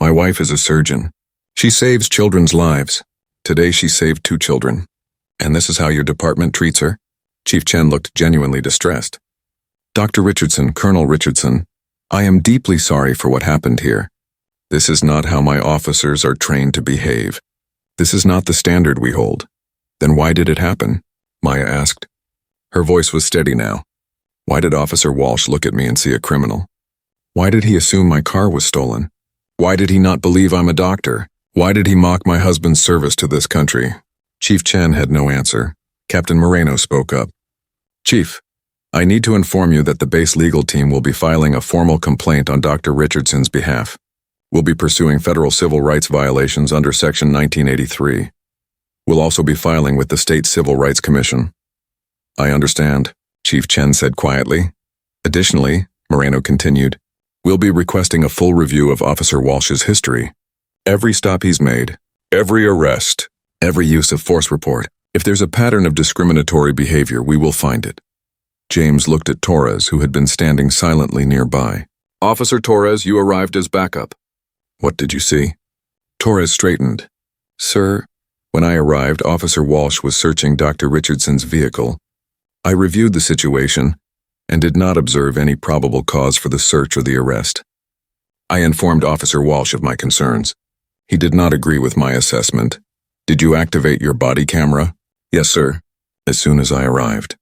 My wife is a surgeon. She saves children's lives. Today she saved 2 children. And this is how your department treats her? Chief Chen looked genuinely distressed. Dr. Richardson, Colonel Richardson, I am deeply sorry for what happened here. This is not how my officers are trained to behave. This is not the standard we hold. Then why did it happen? Maya asked. Her voice was steady now. Why did Officer Walsh look at me and see a criminal? Why did he assume my car was stolen? Why did he not believe I'm a doctor? Why did he mock my husband's service to this country? Chief Chen had no answer. Captain Moreno spoke up. Chief, I need to inform you that the base legal team will be filing a formal complaint on Dr. Richardson's behalf. We'll be pursuing federal civil rights violations under Section 1983. We'll also be filing with the State Civil Rights Commission. I understand, Chief Chen said quietly. Additionally, Moreno continued, we'll be requesting a full review of Officer Walsh's history. Every stop he's made, every arrest, every use of force report. If there's a pattern of discriminatory behavior, we will find it. James looked at Torres, who had been standing silently nearby. Officer Torres, you arrived as backup. What did you see? Torres straightened. Sir, when I arrived, Officer Walsh was searching Dr. Richardson's vehicle. I reviewed the situation and did not observe any probable cause for the search or the arrest. I informed Officer Walsh of my concerns. He did not agree with my assessment. Did you activate your body camera? Yes, sir. As soon as I arrived.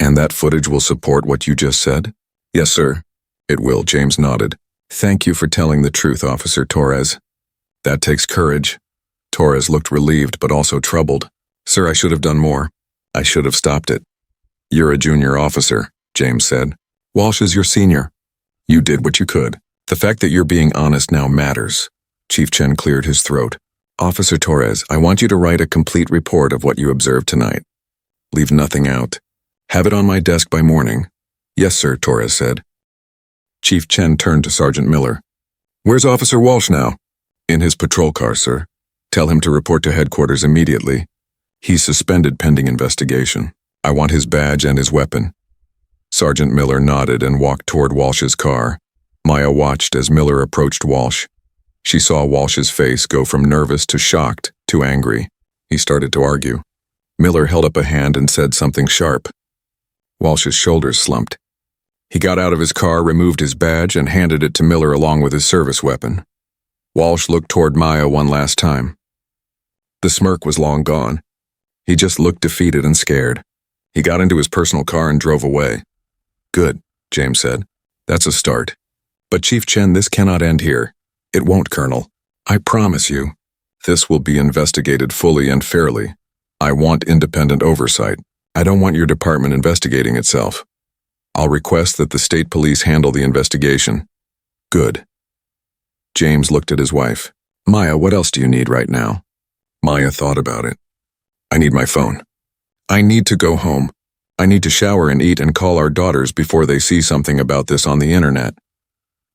And that footage will support what you just said? Yes, sir. It will, James nodded. Thank you for telling the truth, Officer Torres. That takes courage. Torres looked relieved but also troubled. Sir, I should have done more. I should have stopped it. You're a junior officer, James said. Walsh is your senior. You did what you could. The fact that you're being honest now matters. Chief Chen cleared his throat. Officer Torres, I want you to write a complete report of what you observed tonight. Leave nothing out. Have it on my desk by morning. Yes, sir, Torres said. Chief Chen turned to Sergeant Miller. Where's Officer Walsh now? In his patrol car, sir. Tell him to report to headquarters immediately. He's suspended pending investigation. I want his badge and his weapon. Sergeant Miller nodded and walked toward Walsh's car. Maya watched as Miller approached Walsh. She saw Walsh's face go from nervous to shocked to angry. He started to argue. Miller held up a hand and said something sharp. Walsh's shoulders slumped. He got out of his car, removed his badge, and handed it to Miller along with his service weapon. Walsh looked toward Maya one last time. The smirk was long gone. He just looked defeated and scared. He got into his personal car and drove away. Good, James said. That's a start. But Chief Chen, this cannot end here. It won't, Colonel. I promise you. This will be investigated fully and fairly. I want independent oversight. I don't want your department investigating itself. I'll request that the state police handle the investigation. Good. James looked at his wife. Maya, what else do you need right now? Maya thought about it. I need my phone. I need to go home. I need to shower and eat and call our daughters before they see something about this on the internet.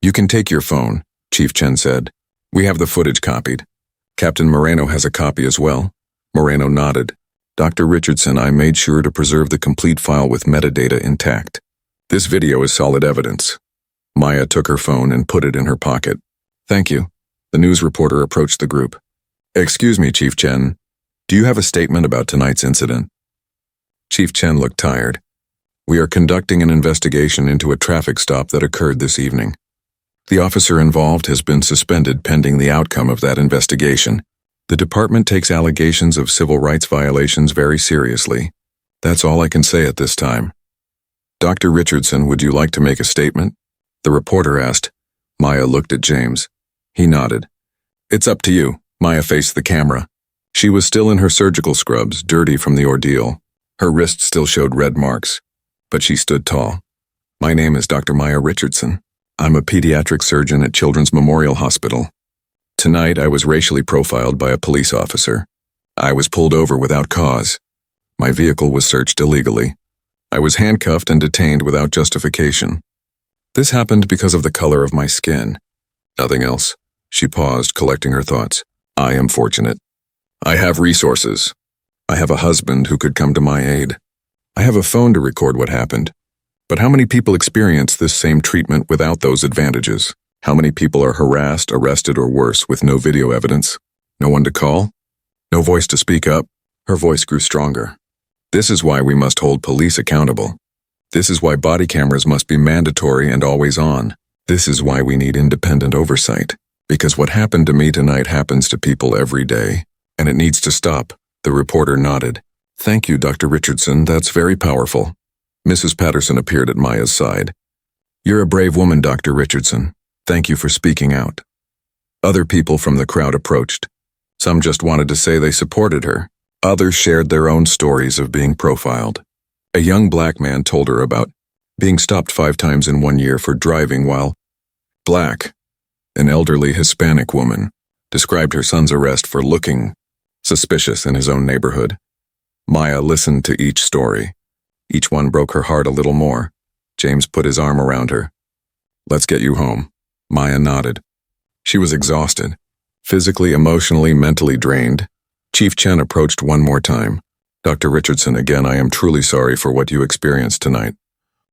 You can take your phone, Chief Chen said. We have the footage copied. Captain Moreno has a copy as well. Moreno nodded. Dr. Richardson, I made sure to preserve the complete file with metadata intact. This video is solid evidence. Maya took her phone and put it in her pocket. Thank you. The news reporter approached the group. Excuse me, Chief Chen. Do you have a statement about tonight's incident? Chief Chen looked tired. We are conducting an investigation into a traffic stop that occurred this evening. The officer involved has been suspended pending the outcome of that investigation. The department takes allegations of civil rights violations very seriously. That's all I can say at this time. Dr. Richardson, would you like to make a statement? The reporter asked. Maya looked at James. He nodded. It's up to you. Maya faced the camera. She was still in her surgical scrubs, dirty from the ordeal. Her wrist still showed red marks, but she stood tall. My name is Dr. Maya Richardson. I'm a pediatric surgeon at Children's Memorial Hospital. Tonight, I was racially profiled by a police officer. I was pulled over without cause. My vehicle was searched illegally. I was handcuffed and detained without justification. This happened because of the color of my skin. Nothing else. She paused, collecting her thoughts. I am fortunate. I have resources. I have a husband who could come to my aid. I have a phone to record what happened. But how many people experience this same treatment without those advantages? How many people are harassed, arrested, or worse with no video evidence? No one to call? No voice to speak up? Her voice grew stronger. This is why we must hold police accountable. This is why body cameras must be mandatory and always on. This is why we need independent oversight. Because what happened to me tonight happens to people every day, and it needs to stop. The reporter nodded. Thank you, Dr. Richardson. That's very powerful. Mrs. Patterson appeared at Maya's side. You're a brave woman, Dr. Richardson. Thank you for speaking out. Other people from the crowd approached. Some just wanted to say they supported her. Others shared their own stories of being profiled. A young black man told her about being stopped 5 times in 1 year for driving while black. An elderly Hispanic woman described her son's arrest for looking suspicious in his own neighborhood. Maya listened to each story. Each one broke her heart a little more. James put his arm around her. Let's get you home. Maya nodded. She was exhausted, physically, emotionally, mentally drained. Chief Chen approached one more time. Dr. Richardson, again, I am truly sorry for what you experienced tonight.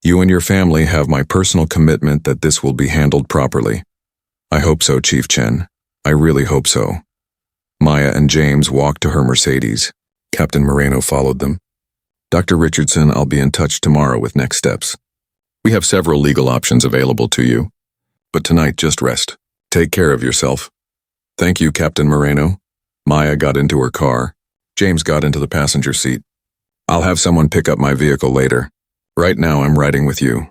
You and your family have my personal commitment that this will be handled properly. I hope so, Chief Chen. I really hope so. Maya and James walked to her Mercedes. Captain Moreno followed them. Dr. Richardson, I'll be in touch tomorrow with next steps. We have several legal options available to you. But tonight, just rest. Take care of yourself. Thank you, Captain Moreno. Maya got into her car. James got into the passenger seat. I'll have someone pick up my vehicle later. Right now, I'm riding with you.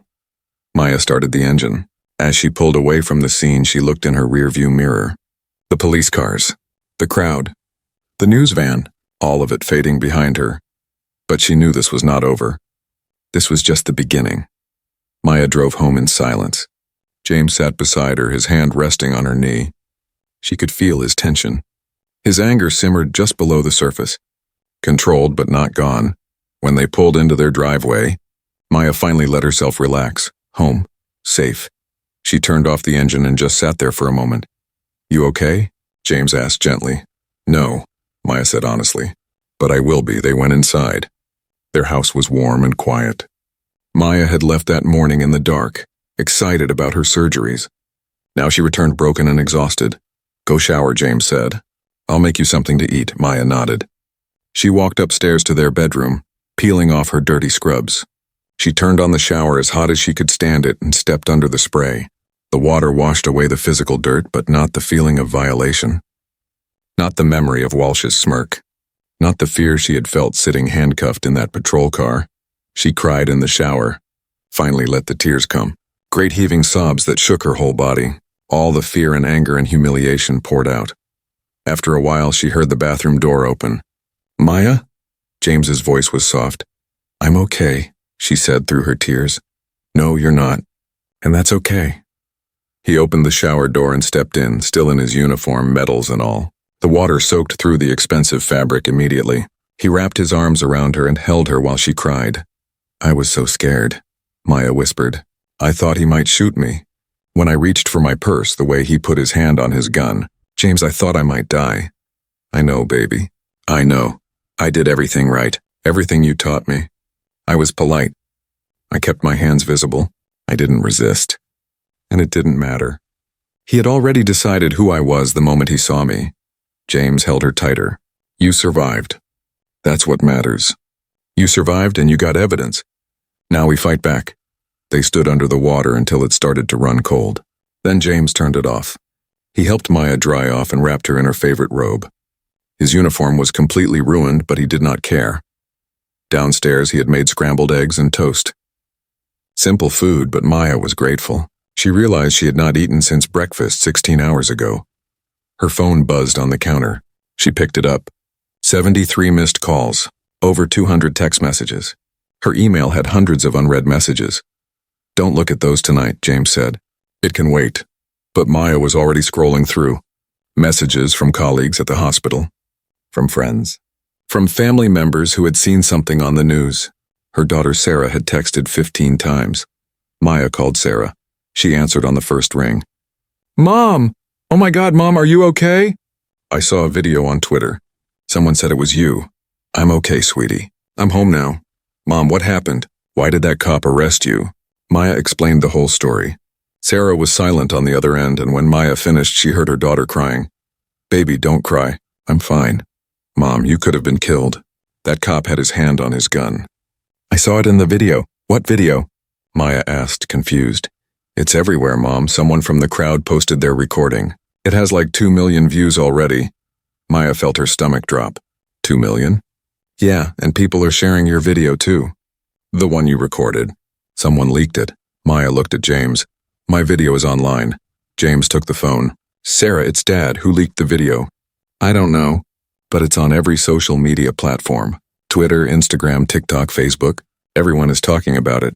Maya started the engine. As she pulled away from the scene, she looked in her rearview mirror. The police cars. The crowd. The news van. All of it fading behind her. But she knew this was not over. This was just the beginning. Maya drove home in silence. James sat beside her, his hand resting on her knee. She could feel his tension. His anger simmered just below the surface. Controlled but not gone. When they pulled into their driveway, Maya finally let herself relax. Home. Safe. She turned off the engine and just sat there for a moment. You okay? James asked gently. No, Maya said honestly. But I will be. They went inside. Their house was warm and quiet. Maya had left that morning in the dark, excited about her surgeries. Now she returned broken and exhausted. Go shower, James said. I'll make you something to eat, Maya nodded. She walked upstairs to their bedroom, peeling off her dirty scrubs. She turned on the shower as hot as she could stand it and stepped under the spray. The water washed away the physical dirt, but not the feeling of violation. Not the memory of Walsh's smirk. Not the fear she had felt sitting handcuffed in that patrol car. She cried in the shower, finally let the tears come. Great heaving sobs that shook her whole body. All the fear and anger and humiliation poured out. After a while, she heard the bathroom door open. Maya? James's voice was soft. I'm okay, she said through her tears. No, you're not. And that's okay. He opened the shower door and stepped in, still in his uniform, medals and all. The water soaked through the expensive fabric immediately. He wrapped his arms around her and held her while she cried. I was so scared, Maya whispered. I thought he might shoot me. When I reached for my purse, the way he put his hand on his gun, James, I thought I might die. I know, baby. I know. I did everything right. Everything you taught me. I was polite. I kept my hands visible. I didn't resist. And it didn't matter. He had already decided who I was the moment he saw me. James held her tighter. You survived. That's what matters. You survived and you got evidence. Now we fight back. They stood under the water until it started to run cold. Then James turned it off. He helped Maya dry off and wrapped her in her favorite robe. His uniform was completely ruined, but he did not care. Downstairs, he had made scrambled eggs and toast. Simple food, but Maya was grateful. She realized she had not eaten since breakfast 16 hours ago. Her phone buzzed on the counter. She picked it up. 73 missed calls, over 200 text messages. Her email had hundreds of unread messages. Don't look at those tonight, James said. It can wait. But Maya was already scrolling through. Messages from colleagues at the hospital. From friends. From family members who had seen something on the news. Her daughter Sarah had texted 15 times. Maya called Sarah. She answered on the first ring. Mom! Oh my God, Mom, are you okay? I saw a video on Twitter. Someone said it was you. I'm okay, sweetie. I'm home now. Mom, what happened? Why did that cop arrest you? Maya explained the whole story. Sarah was silent on the other end, and when Maya finished, she heard her daughter crying. Baby, don't cry. I'm fine. Mom, you could have been killed. That cop had his hand on his gun. I saw it in the video. What video? Maya asked, confused. It's everywhere, Mom. Someone from the crowd posted their recording. It has like 2 million views already. Maya felt her stomach drop. 2 million? Yeah, and people are sharing your video too. The one you recorded. Someone leaked it. Maya looked at James. My video is online. James took the phone. Sarah, it's Dad. Who leaked the video? I don't know, but it's on every social media platform. Twitter, Instagram, TikTok, Facebook. Everyone is talking about it.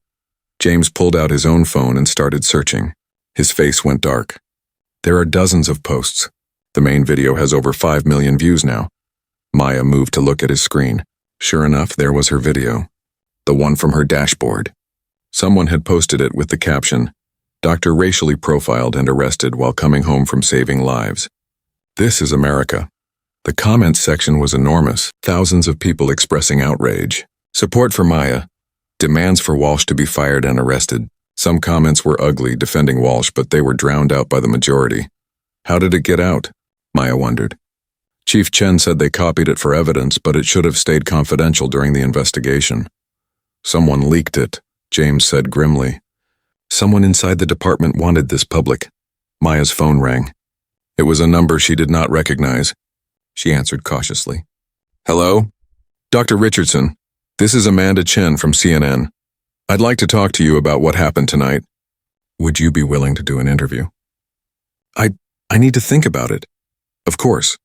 James pulled out his own phone and started searching. His face went dark. There are dozens of posts. The main video has over 5 million views now. Maya moved to look at his screen. Sure enough, there was her video. The one from her dashboard. Someone had posted it with the caption, Doctor racially profiled and arrested while coming home from saving lives. This is America. The comments section was enormous, thousands of people expressing outrage. Support for Maya. Demands for Walsh to be fired and arrested. Some comments were ugly, defending Walsh, but they were drowned out by the majority. How did it get out? Maya wondered. Chief Chen said they copied it for evidence, but it should have stayed confidential during the investigation. Someone leaked it, James said grimly. Someone inside the department wanted this public. Maya's phone rang. It was a number she did not recognize. She answered cautiously. Hello? Dr. Richardson, this is Amanda Chen from CNN. I'd like to talk to you about what happened tonight. Would you be willing to do an interview? I need to think about it. Of course.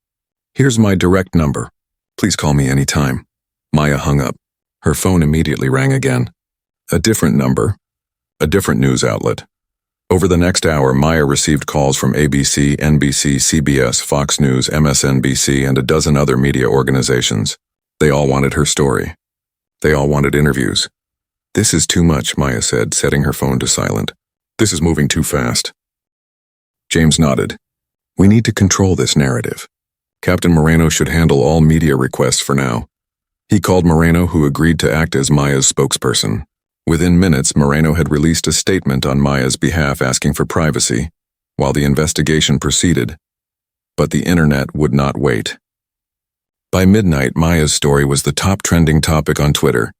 Here's my direct number. Please call me anytime. Maya hung up. Her phone immediately rang again. A different number. A different news outlet. Over the next hour, Maya received calls from ABC, NBC, CBS, Fox News, MSNBC, and a dozen other media organizations. They all wanted her story. They all wanted interviews. "This is too much," Maya said, setting her phone to silent. "This is moving too fast." James nodded. "We need to control this narrative. Captain Moreno should handle all media requests for now." He called Moreno, who agreed to act as Maya's spokesperson. Within minutes, Moreno had released a statement on Maya's behalf asking for privacy, while the investigation proceeded. But the internet would not wait. By midnight, Maya's story was the top trending topic on Twitter.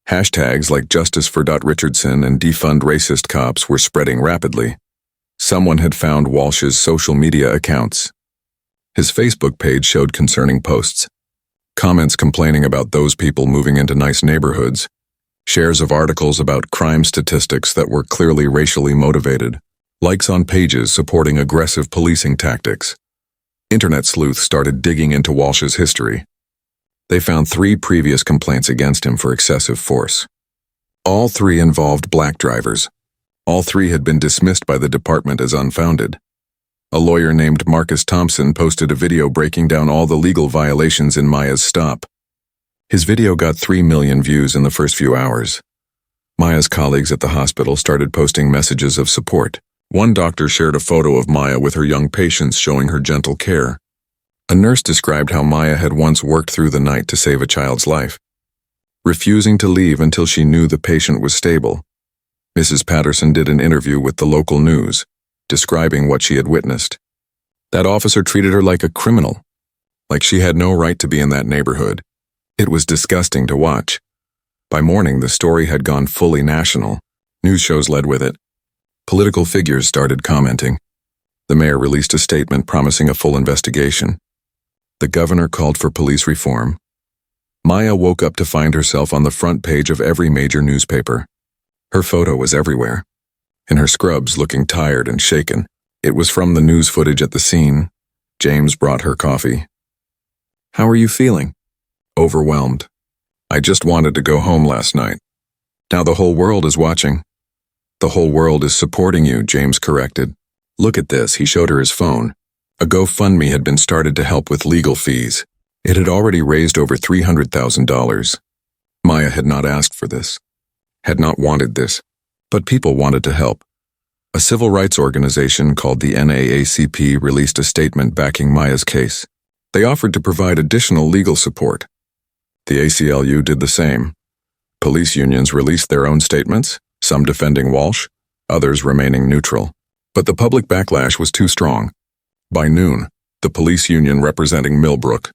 Hashtags like Justice for Richardson and Defund Racist Cops were spreading rapidly. Someone had found Walsh's social media accounts. His Facebook page showed concerning posts. Comments complaining about those people moving into nice neighborhoods. Shares of articles about crime statistics that were clearly racially motivated. Likes on pages supporting aggressive policing tactics. Internet sleuths started digging into Walsh's history. They found 3 previous complaints against him for excessive force. All 3 involved black drivers. All 3 had been dismissed by the department as unfounded. A lawyer named Marcus Thompson posted a video breaking down all the legal violations in Maya's stop. His video got 3 million views in the first few hours. Maya's colleagues at the hospital started posting messages of support. One doctor shared a photo of Maya with her young patients showing her gentle care. A nurse described how Maya had once worked through the night to save a child's life, refusing to leave until she knew the patient was stable. Mrs. Patterson did an interview with the local news, describing what she had witnessed. That officer treated her like a criminal, like she had no right to be in that neighborhood. It was disgusting to watch. By morning, the story had gone fully national. News shows led with it. Political figures started commenting. The mayor released a statement promising a full investigation. The governor called for police reform. Maya woke up to find herself on the front page of every major newspaper. Her photo was everywhere. In her scrubs, looking tired and shaken. It was from the news footage at the scene. James brought her coffee. "How are you feeling?" "Overwhelmed. I just wanted to go home last night. Now the whole world is watching." "The whole world is supporting you," James corrected. "Look at this," he showed her his phone. A GoFundMe had been started to help with legal fees. It had already raised over $300,000. Maya had not asked for this, had not wanted this, but people wanted to help. A civil rights organization called the NAACP released a statement backing Maya's case. They offered to provide additional legal support. The ACLU did the same. Police unions released their own statements, some defending Walsh, others remaining neutral. But the public backlash was too strong. By noon, the police union representing Millbrook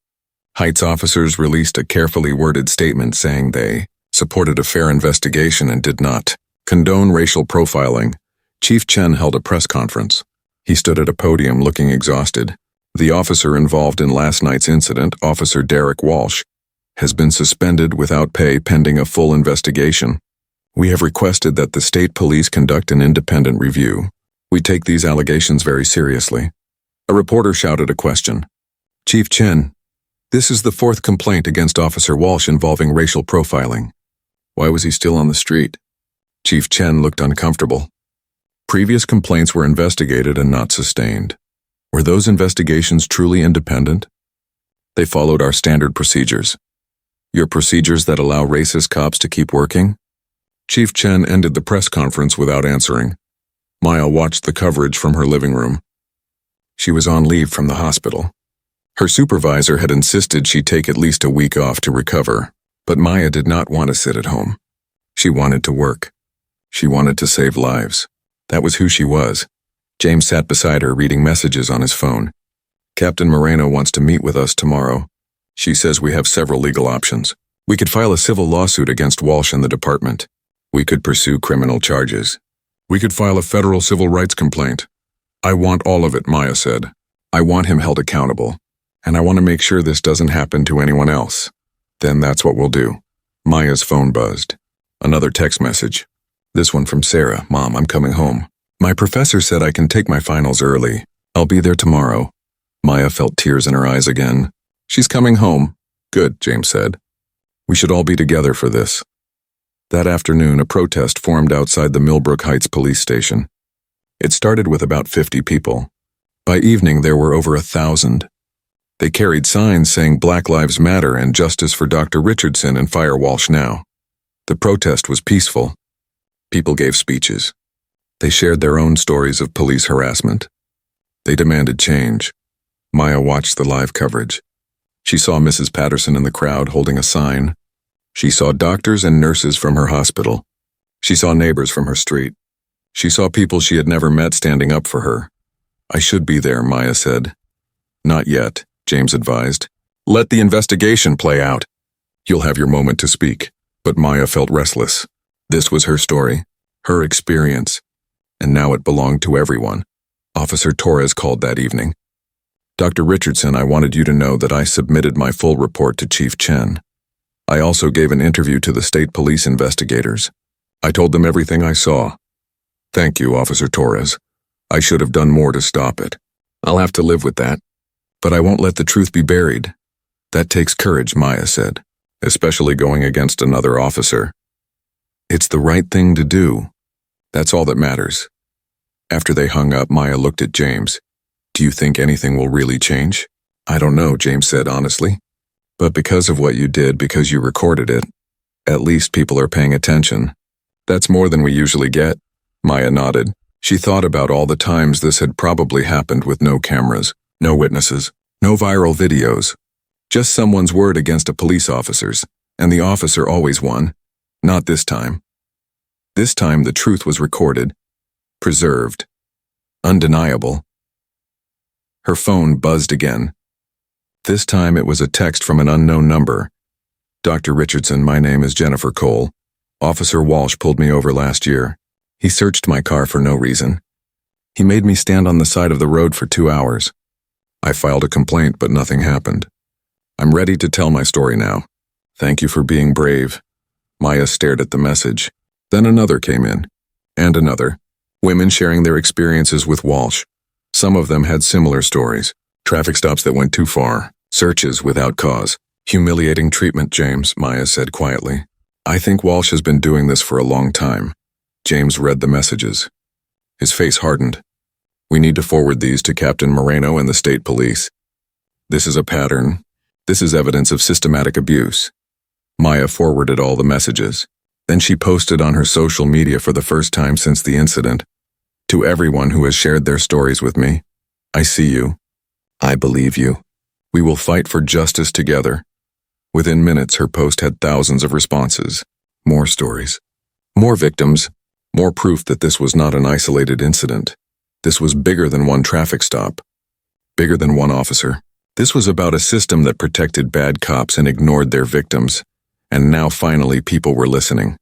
Heights officers released a carefully worded statement saying they supported a fair investigation and did not condone racial profiling. Chief Chen held a press conference. He stood at a podium looking exhausted. The officer involved in last night's incident, Officer Derek Walsh, has been suspended without pay pending a full investigation. We have requested that the state police conduct an independent review. We take these allegations very seriously. A reporter shouted a question. Chief Chen, this is the 4th complaint against Officer Walsh involving racial profiling. Why was he still on the street? Chief Chen looked uncomfortable. Previous complaints were investigated and not sustained. Were those investigations truly independent? They followed our standard procedures. Your procedures that allow racist cops to keep working? Chief Chen ended the press conference without answering. Maya watched the coverage from her living room. She was on leave from the hospital. Her supervisor had insisted she take at least a week off to recover, but Maya did not want to sit at home. She wanted to work. She wanted to save lives. That was who she was. James sat beside her reading messages on his phone. Captain Moreno wants to meet with us tomorrow. She says we have several legal options. We could file a civil lawsuit against Walsh and the department. We could pursue criminal charges. We could file a federal civil rights complaint. I want all of it, Maya said. I want him held accountable. And I want to make sure this doesn't happen to anyone else. Then that's what we'll do. Maya's phone buzzed. Another text message. This one from Sarah. Mom, I'm coming home. My professor said I can take my finals early. I'll be there tomorrow. Maya felt tears in her eyes again. She's coming home. Good, James said. We should all be together for this. That afternoon, a protest formed outside the Millbrook Heights police station. It started with about 50 people. By evening, there were over 1,000. They carried signs saying Black Lives Matter and Justice for Dr. Richardson and Fire Walsh now. The protest was peaceful. People gave speeches. They shared their own stories of police harassment. They demanded change. Maya watched the live coverage. She saw Mrs. Patterson in the crowd holding a sign. She saw doctors and nurses from her hospital. She saw neighbors from her street. She saw people she had never met standing up for her. "I should be there," Maya said. "Not yet," James advised. "Let the investigation play out. You'll have your moment to speak." But Maya felt restless. This was her story, her experience, and now it belonged to everyone. Officer Torres called that evening. "Dr. Richardson, I wanted you to know that I submitted my full report to Chief Chen. I also gave an interview to the state police investigators. I told them everything I saw." "Thank you, Officer Torres. I should have done more to stop it. I'll have to live with that. But I won't let the truth be buried." "That takes courage," Maya said, "especially going against another officer." "It's the right thing to do. That's all that matters." After they hung up, Maya looked at James. "Do you think anything will really change?" "I don't know," James said honestly. "But because of what you did, because you recorded it, at least people are paying attention. That's more than we usually get." Maya nodded. She thought about all the times this had probably happened with no cameras, no witnesses, no viral videos. Just someone's word against a police officer's, and the officer always won. Not this time. This time the truth was recorded, preserved, undeniable. Her phone buzzed again. This time it was a text from an unknown number. "Dr. Richardson, my name is Jennifer Cole. Officer Walsh pulled me over last year. He searched my car for no reason. He made me stand on the side of the road for 2 hours. I filed a complaint, but nothing happened. I'm ready to tell my story now. Thank you for being brave." Maya stared at the message. Then another came in. And another. Women sharing their experiences with Walsh. Some of them had similar stories. Traffic stops that went too far. Searches without cause. "Humiliating treatment, James," Maya said quietly. "I think Walsh has been doing this for a long time." James read the messages. His face hardened. "We need to forward these to Captain Moreno and the state police. This is a pattern. This is evidence of systematic abuse." Maya forwarded all the messages. Then she posted on her social media for the first time since the incident. "To everyone who has shared their stories with me, I see you. I believe you. We will fight for justice together." Within minutes, her post had thousands of responses. More stories. More victims. More proof that this was not an isolated incident. This was bigger than one traffic stop. Bigger than one officer. This was about a system that protected bad cops and ignored their victims. And now finally people were listening.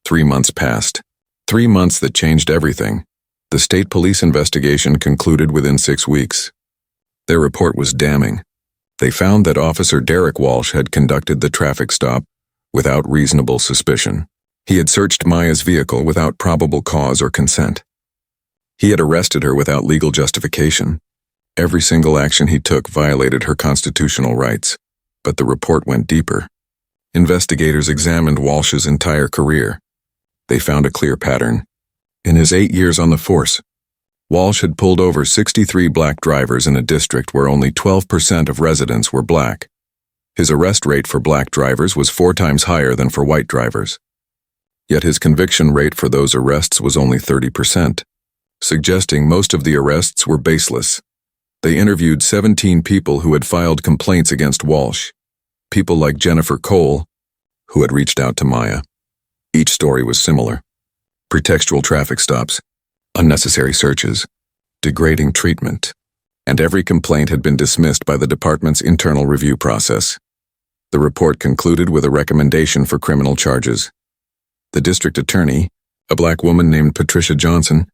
3 months passed. 3 months that changed everything. The state police investigation concluded within 6 weeks. Their report was damning. They found that Officer Derek Walsh had conducted the traffic stop without reasonable suspicion. He had searched Maya's vehicle without probable cause or consent. He had arrested her without legal justification. Every single action he took violated her constitutional rights. But the report went deeper. Investigators examined Walsh's entire career. They found a clear pattern. In his 8 years on the force, Walsh had pulled over 63 black drivers in a district where only 12% of residents were black. His arrest rate for black drivers was 4 times higher than for white drivers. Yet his conviction rate for those arrests was only 30%, suggesting most of the arrests were baseless. They interviewed 17 people who had filed complaints against Walsh, people like Jennifer Cole, who had reached out to Maya. Each story was similar. Pretextual traffic stops, unnecessary searches, degrading treatment, and every complaint had been dismissed by the department's internal review process. The report concluded with a recommendation for criminal charges. The district attorney, a black woman named Patricia Johnson,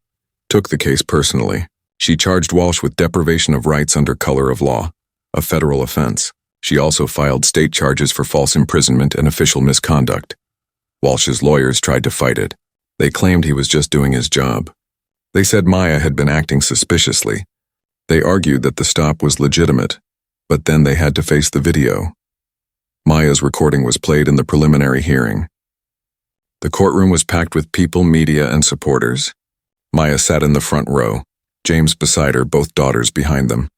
took the case personally. She charged Walsh with deprivation of rights under color of law, a federal offense. She also filed state charges for false imprisonment and official misconduct. Walsh's lawyers tried to fight it. They claimed he was just doing his job. They said Maya had been acting suspiciously. They argued that the stop was legitimate, but then they had to face the video. Maya's recording was played in the preliminary hearing. The courtroom was packed with people, media, and supporters. Maya sat in the front row, James beside her, both daughters behind them.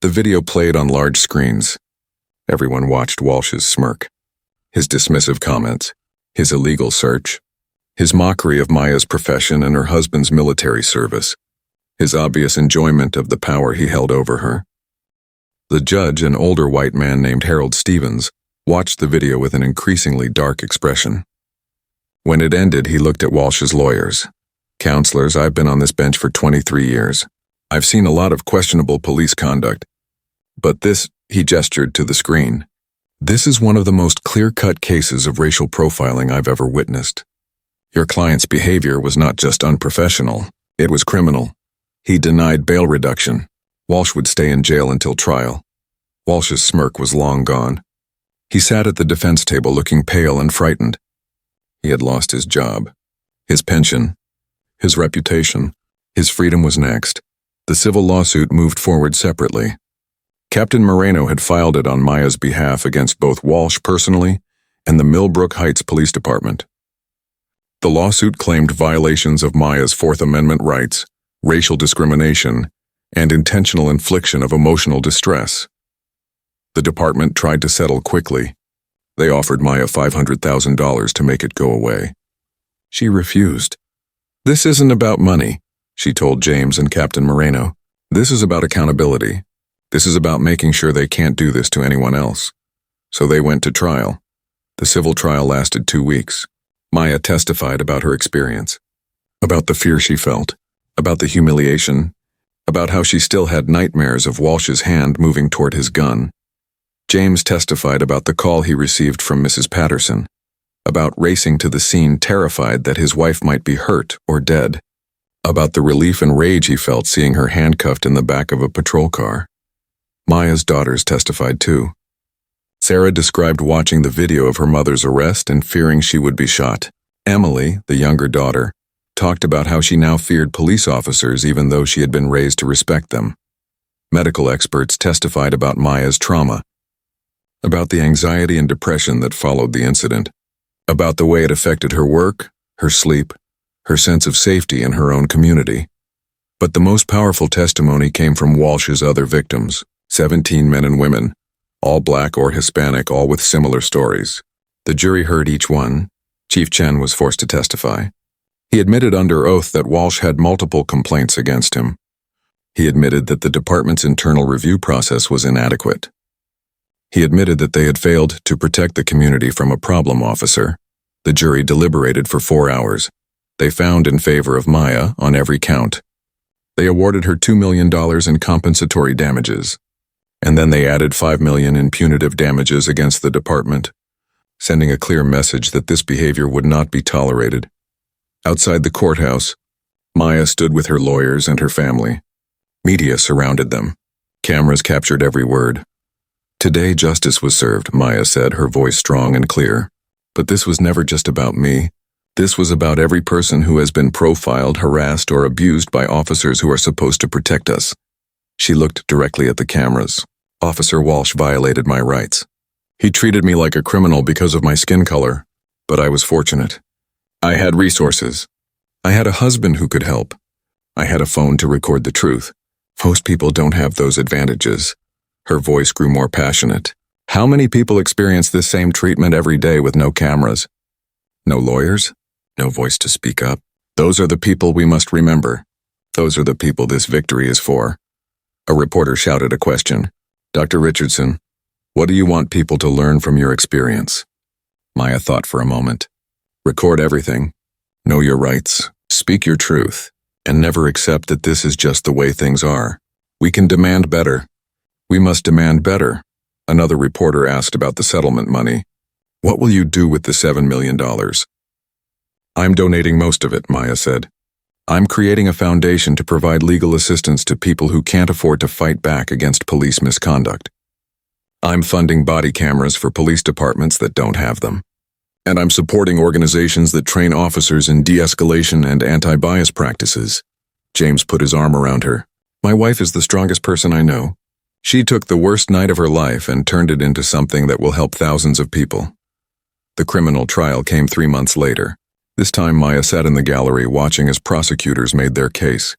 The video played on large screens. Everyone watched Walsh's smirk, his dismissive comments, his illegal search, his mockery of Maya's profession and her husband's military service, his obvious enjoyment of the power he held over her. The judge, an older white man named Harold Stevens, watched the video with an increasingly dark expression. When it ended, he looked at Walsh's lawyers. "Counselors, I've been on this bench for 23 years. I've seen a lot of questionable police conduct. But this," he gestured to the screen, "this is one of the most clear-cut cases of racial profiling I've ever witnessed. Your client's behavior was not just unprofessional, it was criminal. He denied bail reduction. Walsh would stay in jail until trial." Walsh's smirk was long gone. He sat at the defense table looking pale and frightened. He had lost his job, his pension, his reputation. His freedom was next. The civil lawsuit moved forward separately. Captain Moreno had filed it on Maya's behalf against both Walsh personally and the Millbrook Heights Police Department. The lawsuit claimed violations of Maya's Fourth Amendment rights, racial discrimination, and intentional infliction of emotional distress. The department tried to settle quickly. They offered Maya $500,000 to make it go away. She refused. "This isn't about money," she told James and Captain Moreno. "This is about accountability. This is about making sure they can't do this to anyone else." So they went to trial. The civil trial lasted 2 weeks. Maya testified about her experience, about the fear she felt, about the humiliation, about how she still had nightmares of Walsh's hand moving toward his gun. James testified about the call he received from Mrs. Patterson, about racing to the scene terrified that his wife might be hurt or dead, about the relief and rage he felt seeing her handcuffed in the back of a patrol car. Maya's daughters testified too. Sarah described watching the video of her mother's arrest and fearing she would be shot. Emily, the younger daughter, talked about how she now feared police officers even though she had been raised to respect them. Medical experts testified about Maya's trauma, about the anxiety and depression that followed the incident, about the way it affected her work, her sleep, her sense of safety in her own community. But the most powerful testimony came from Walsh's other victims, 17 men and women, all black or Hispanic, all with similar stories. The jury heard each one. Chief Chen was forced to testify. He admitted under oath that Walsh had multiple complaints against him. He admitted that the department's internal review process was inadequate. He admitted that they had failed to protect the community from a problem officer. The jury deliberated for 4 hours. They found in favor of Maya on every count. They awarded her $2 million in compensatory damages, and then they added $5 million in punitive damages against the department, sending a clear message that this behavior would not be tolerated. Outside the courthouse, Maya stood with her lawyers and her family. Media surrounded them. Cameras captured every word. "Today justice was served," Maya said, her voice strong and clear. "But this was never just about me. This was about every person who has been profiled, harassed, or abused by officers who are supposed to protect us." She looked directly at the cameras. "Officer Walsh violated my rights. He treated me like a criminal because of my skin color, but I was fortunate. I had resources. I had a husband who could help. I had a phone to record the truth. Most people don't have those advantages." Her voice grew more passionate. "How many people experience this same treatment every day with no cameras? No lawyers? No voice to speak up? Those are the people we must remember. Those are the people this victory is for." A reporter shouted a question. "Dr. Richardson, what do you want people to learn from your experience?" Maya thought for a moment. "Record everything. Know your rights. Speak your truth. And never accept that this is just the way things are. We can demand better. We must demand better." Another reporter asked about the settlement money. "What will you do with the $7 million? "I'm donating most of it," Maya said. "I'm creating a foundation to provide legal assistance to people who can't afford to fight back against police misconduct. I'm funding body cameras for police departments that don't have them. And I'm supporting organizations that train officers in de-escalation and anti-bias practices." James put his arm around her. "My wife is the strongest person I know. She took the worst night of her life and turned it into something that will help thousands of people." The criminal trial came 3 months later. This time Maya sat in the gallery watching as prosecutors made their case.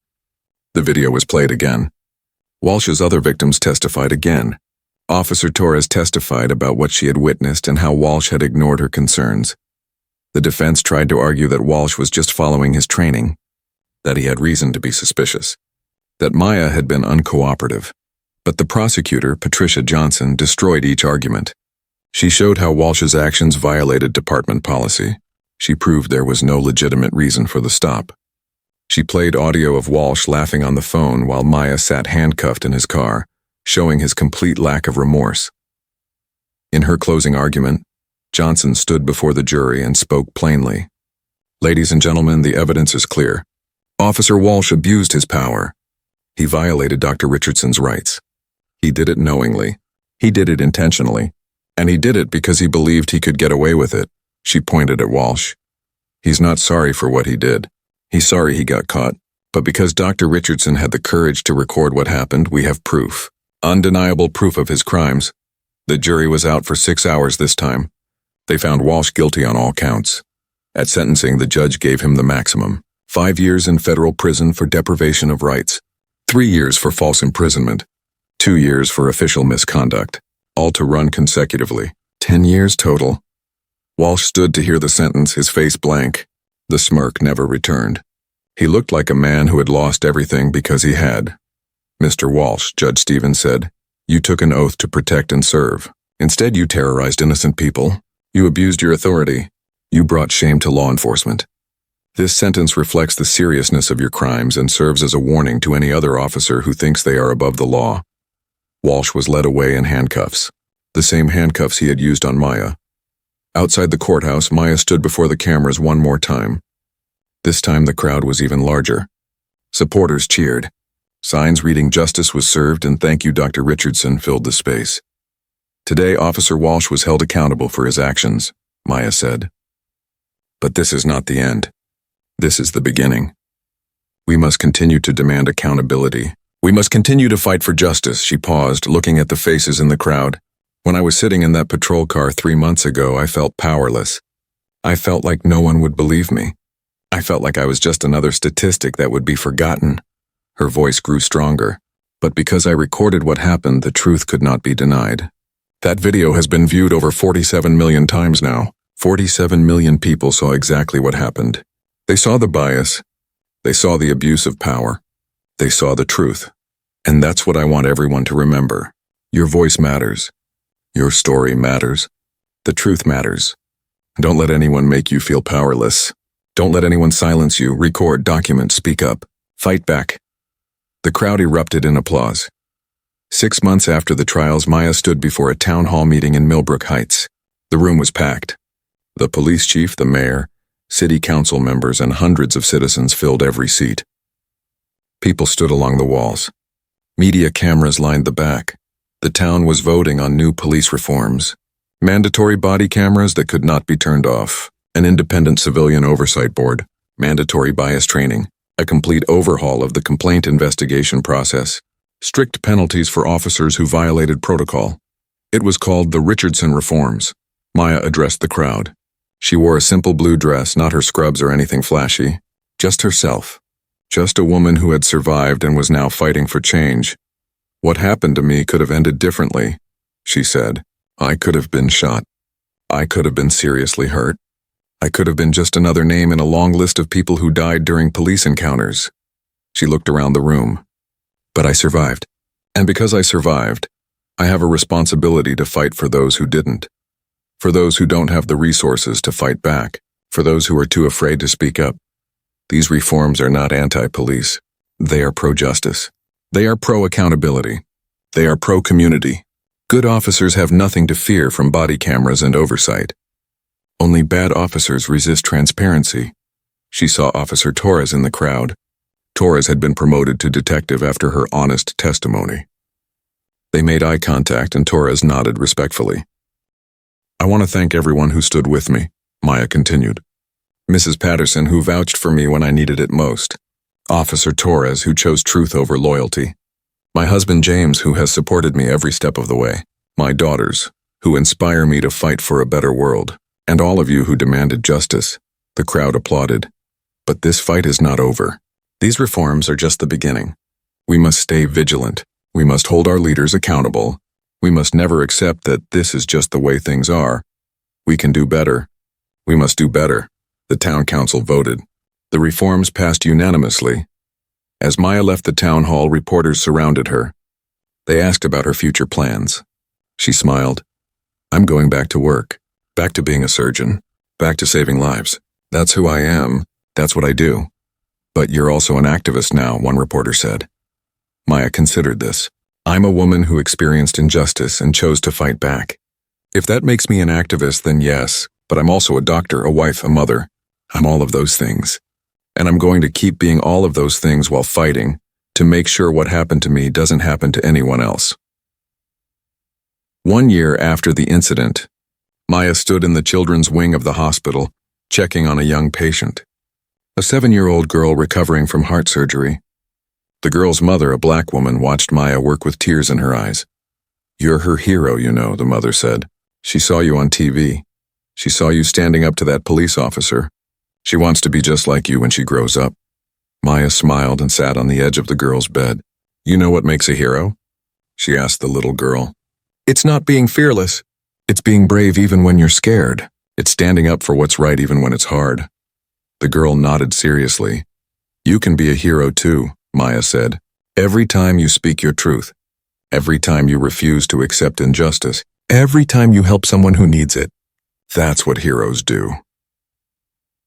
The video was played again. Walsh's other victims testified again. Officer Torres testified about what she had witnessed and how Walsh had ignored her concerns. The defense tried to argue that Walsh was just following his training, that he had reason to be suspicious, that Maya had been uncooperative. But the prosecutor, Patricia Johnson, destroyed each argument. She showed how Walsh's actions violated department policy. She proved there was no legitimate reason for the stop. She played audio of Walsh laughing on the phone while Maya sat handcuffed in his car, showing his complete lack of remorse. In her closing argument, Johnson stood before the jury and spoke plainly. "Ladies and gentlemen, the evidence is clear. Officer Walsh abused his power. He violated Dr. Richardson's rights. He did it knowingly. He did it intentionally. And he did it because he believed he could get away with it." She pointed at Walsh. "He's not sorry for what he did. He's sorry he got caught. But because Dr. Richardson had the courage to record what happened, we have proof. Undeniable proof of his crimes." The jury was out for 6 hours this time. They found Walsh guilty on all counts. At sentencing, the judge gave him the maximum: 5 years in federal prison for deprivation of rights, 3 years for false imprisonment, 2 years for official misconduct, all to run consecutively. 10 years total. Walsh stood to hear the sentence, his face blank. The smirk never returned. He looked like a man who had lost everything because he had. "Mr. Walsh," Judge Stevens said, "you took an oath to protect and serve. Instead, you terrorized innocent people. You abused your authority. You brought shame to law enforcement. This sentence reflects the seriousness of your crimes and serves as a warning to any other officer who thinks they are above the law." Walsh was led away in handcuffs, the same handcuffs he had used on Maya. Outside the courthouse, Maya stood before the cameras one more time. This time the crowd was even larger. Supporters cheered. Signs reading "Justice was served" and "Thank you, Dr. Richardson" filled the space. Today, Officer Walsh was held accountable for his actions, Maya said. But this is not the end. This is the beginning. We must continue to demand accountability. We must continue to fight for justice. She paused, looking at the faces in the crowd. When I was sitting in that patrol car 3 months ago, I felt powerless. I felt like no one would believe me. I felt like I was just another statistic that would be forgotten. Her voice grew stronger. But because I recorded what happened, the truth could not be denied. That video has been viewed over 47 million times now. 47 million people saw exactly what happened. They saw the bias. They saw the abuse of power. They saw the truth. And that's what I want everyone to remember. Your voice matters. Your story matters. The truth matters. Don't let anyone make you feel powerless. Don't let anyone silence you. Record, document, speak up. Fight back. The crowd erupted in applause. 6 months after the trials, Maya stood before a town hall meeting in Millbrook Heights. The room was packed. The police chief, the mayor, city council members, and hundreds of citizens filled every seat. People stood along the walls. Media cameras lined the back. The town was voting on new police reforms. Mandatory body cameras that could not be turned off. An independent civilian oversight board. Mandatory bias training. A complete overhaul of the complaint investigation process. Strict penalties for officers who violated protocol. It was called the Richardson Reforms. Maya addressed the crowd. She wore a simple blue dress, not her scrubs or anything flashy. Just herself. Just a woman who had survived and was now fighting for change. "What happened to me could have ended differently," she said. "I could have been shot. I could have been seriously hurt. I could have been just another name in a long list of people who died during police encounters." She looked around the room. "But I survived. And because I survived, I have a responsibility to fight for those who didn't. For those who don't have the resources to fight back. For those who are too afraid to speak up. These reforms are not anti-police. They are pro-justice. They are pro-accountability. They are pro-community. Good officers have nothing to fear from body cameras and oversight. Only bad officers resist transparency." She saw Officer Torres in the crowd. Torres had been promoted to detective after her honest testimony. They made eye contact and Torres nodded respectfully. "I want to thank everyone who stood with me," Maya continued. "Mrs. Patterson, who vouched for me when I needed it most. Officer Torres, who chose truth over loyalty. My husband James, who has supported me every step of the way. My daughters, who inspire me to fight for a better world. And all of you who demanded justice." The crowd applauded. But this fight is not over. These reforms are just the beginning. We must stay vigilant. We must hold our leaders accountable. We must never accept that this is just the way things are. We can do better. We must do better. The town council voted. The reforms passed unanimously. As Maya left the town hall, reporters surrounded her. They asked about her future plans. She smiled. I'm going back to work. Back to being a surgeon. Back to saving lives. That's who I am. That's what I do. But you're also an activist now, one reporter said. Maya considered this. I'm a woman who experienced injustice and chose to fight back. If that makes me an activist, then yes, but I'm also a doctor, a wife, a mother. I'm all of those things. And I'm going to keep being all of those things while fighting to make sure what happened to me doesn't happen to anyone else. 1 year after the incident, Maya stood in the children's wing of the hospital, checking on a young patient. A 7-year-old girl recovering from heart surgery. The girl's mother, a black woman, watched Maya work with tears in her eyes. You're her hero, you know, the mother said. She saw you on TV. She saw you standing up to that police officer. She wants to be just like you when she grows up. Maya smiled and sat on the edge of the girl's bed. You know what makes a hero? She asked the little girl. It's not being fearless. It's being brave even when you're scared. It's standing up for what's right even when it's hard. The girl nodded seriously. You can be a hero too, Maya said. Every time you speak your truth. Every time you refuse to accept injustice. Every time you help someone who needs it. That's what heroes do.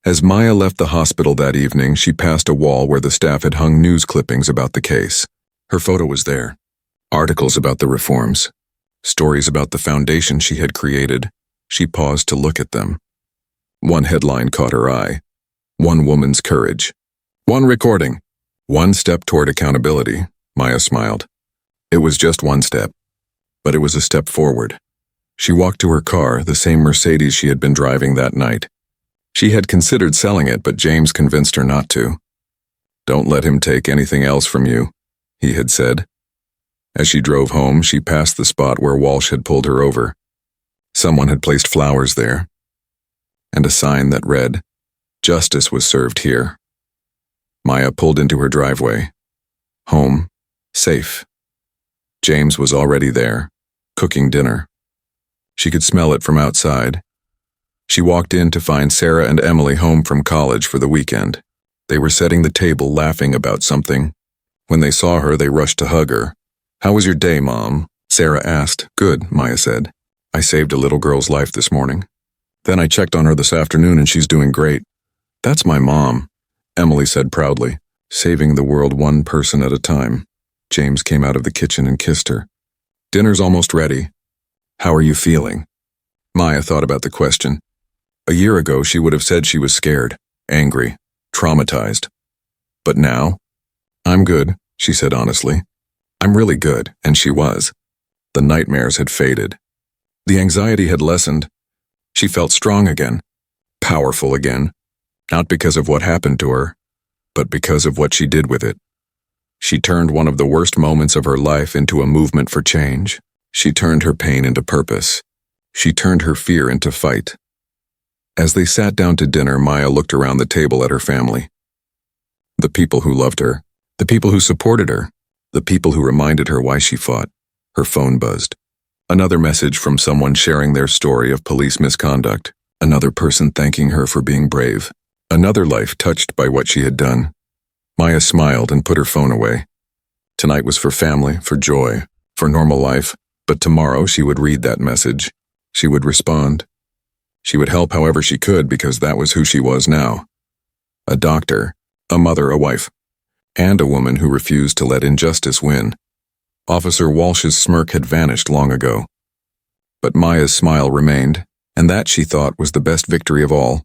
As Maya left the hospital that evening, she passed a wall where the staff had hung news clippings about the case. Her photo was there. Articles about the reforms. Stories about the foundation she had created. She paused to look at them. One headline caught her eye. One woman's courage. One recording. One step toward accountability. Maya smiled. It was just one step. But it was a step forward. She walked to her car, the same Mercedes she had been driving that night. She had considered selling it, but James convinced her not to. Don't let him take anything else from you, he had said. As she drove home, she passed the spot where Walsh had pulled her over. Someone had placed flowers there, and a sign that read, Justice was served here. Maya pulled into her driveway. Home, safe. James was already there, cooking dinner. She could smell it from outside. She walked in to find Sarah and Emily home from college for the weekend. They were setting the table, laughing about something. When they saw her, they rushed to hug her. How was your day, Mom? Sarah asked. Good, Maya said. I saved a little girl's life this morning. Then I checked on her this afternoon and she's doing great. That's my mom, Emily said proudly, saving the world one person at a time. James came out of the kitchen and kissed her. Dinner's almost ready. How are you feeling? Maya thought about the question. A year ago, she would have said she was scared, angry, traumatized. But now? I'm good, she said honestly. I'm really good, and she was. The nightmares had faded. The anxiety had lessened. She felt strong again, powerful again, not because of what happened to her, but because of what she did with it. She turned one of the worst moments of her life into a movement for change. She turned her pain into purpose. She turned her fear into fight. As they sat down to dinner, Maya looked around the table at her family. The people who loved her, the people who supported her, the people who reminded her why she fought. Her phone buzzed. Another message from someone sharing their story of police misconduct. Another person thanking her for being brave. Another life touched by what she had done. Maya smiled and put her phone away. Tonight was for family, for joy, for normal life, but tomorrow she would read that message. She would respond. She would help however she could because that was who she was now. A doctor, a mother, a wife, and a woman who refused to let injustice win. Officer Walsh's smirk had vanished long ago. But Maya's smile remained, and that, she thought, was the best victory of all.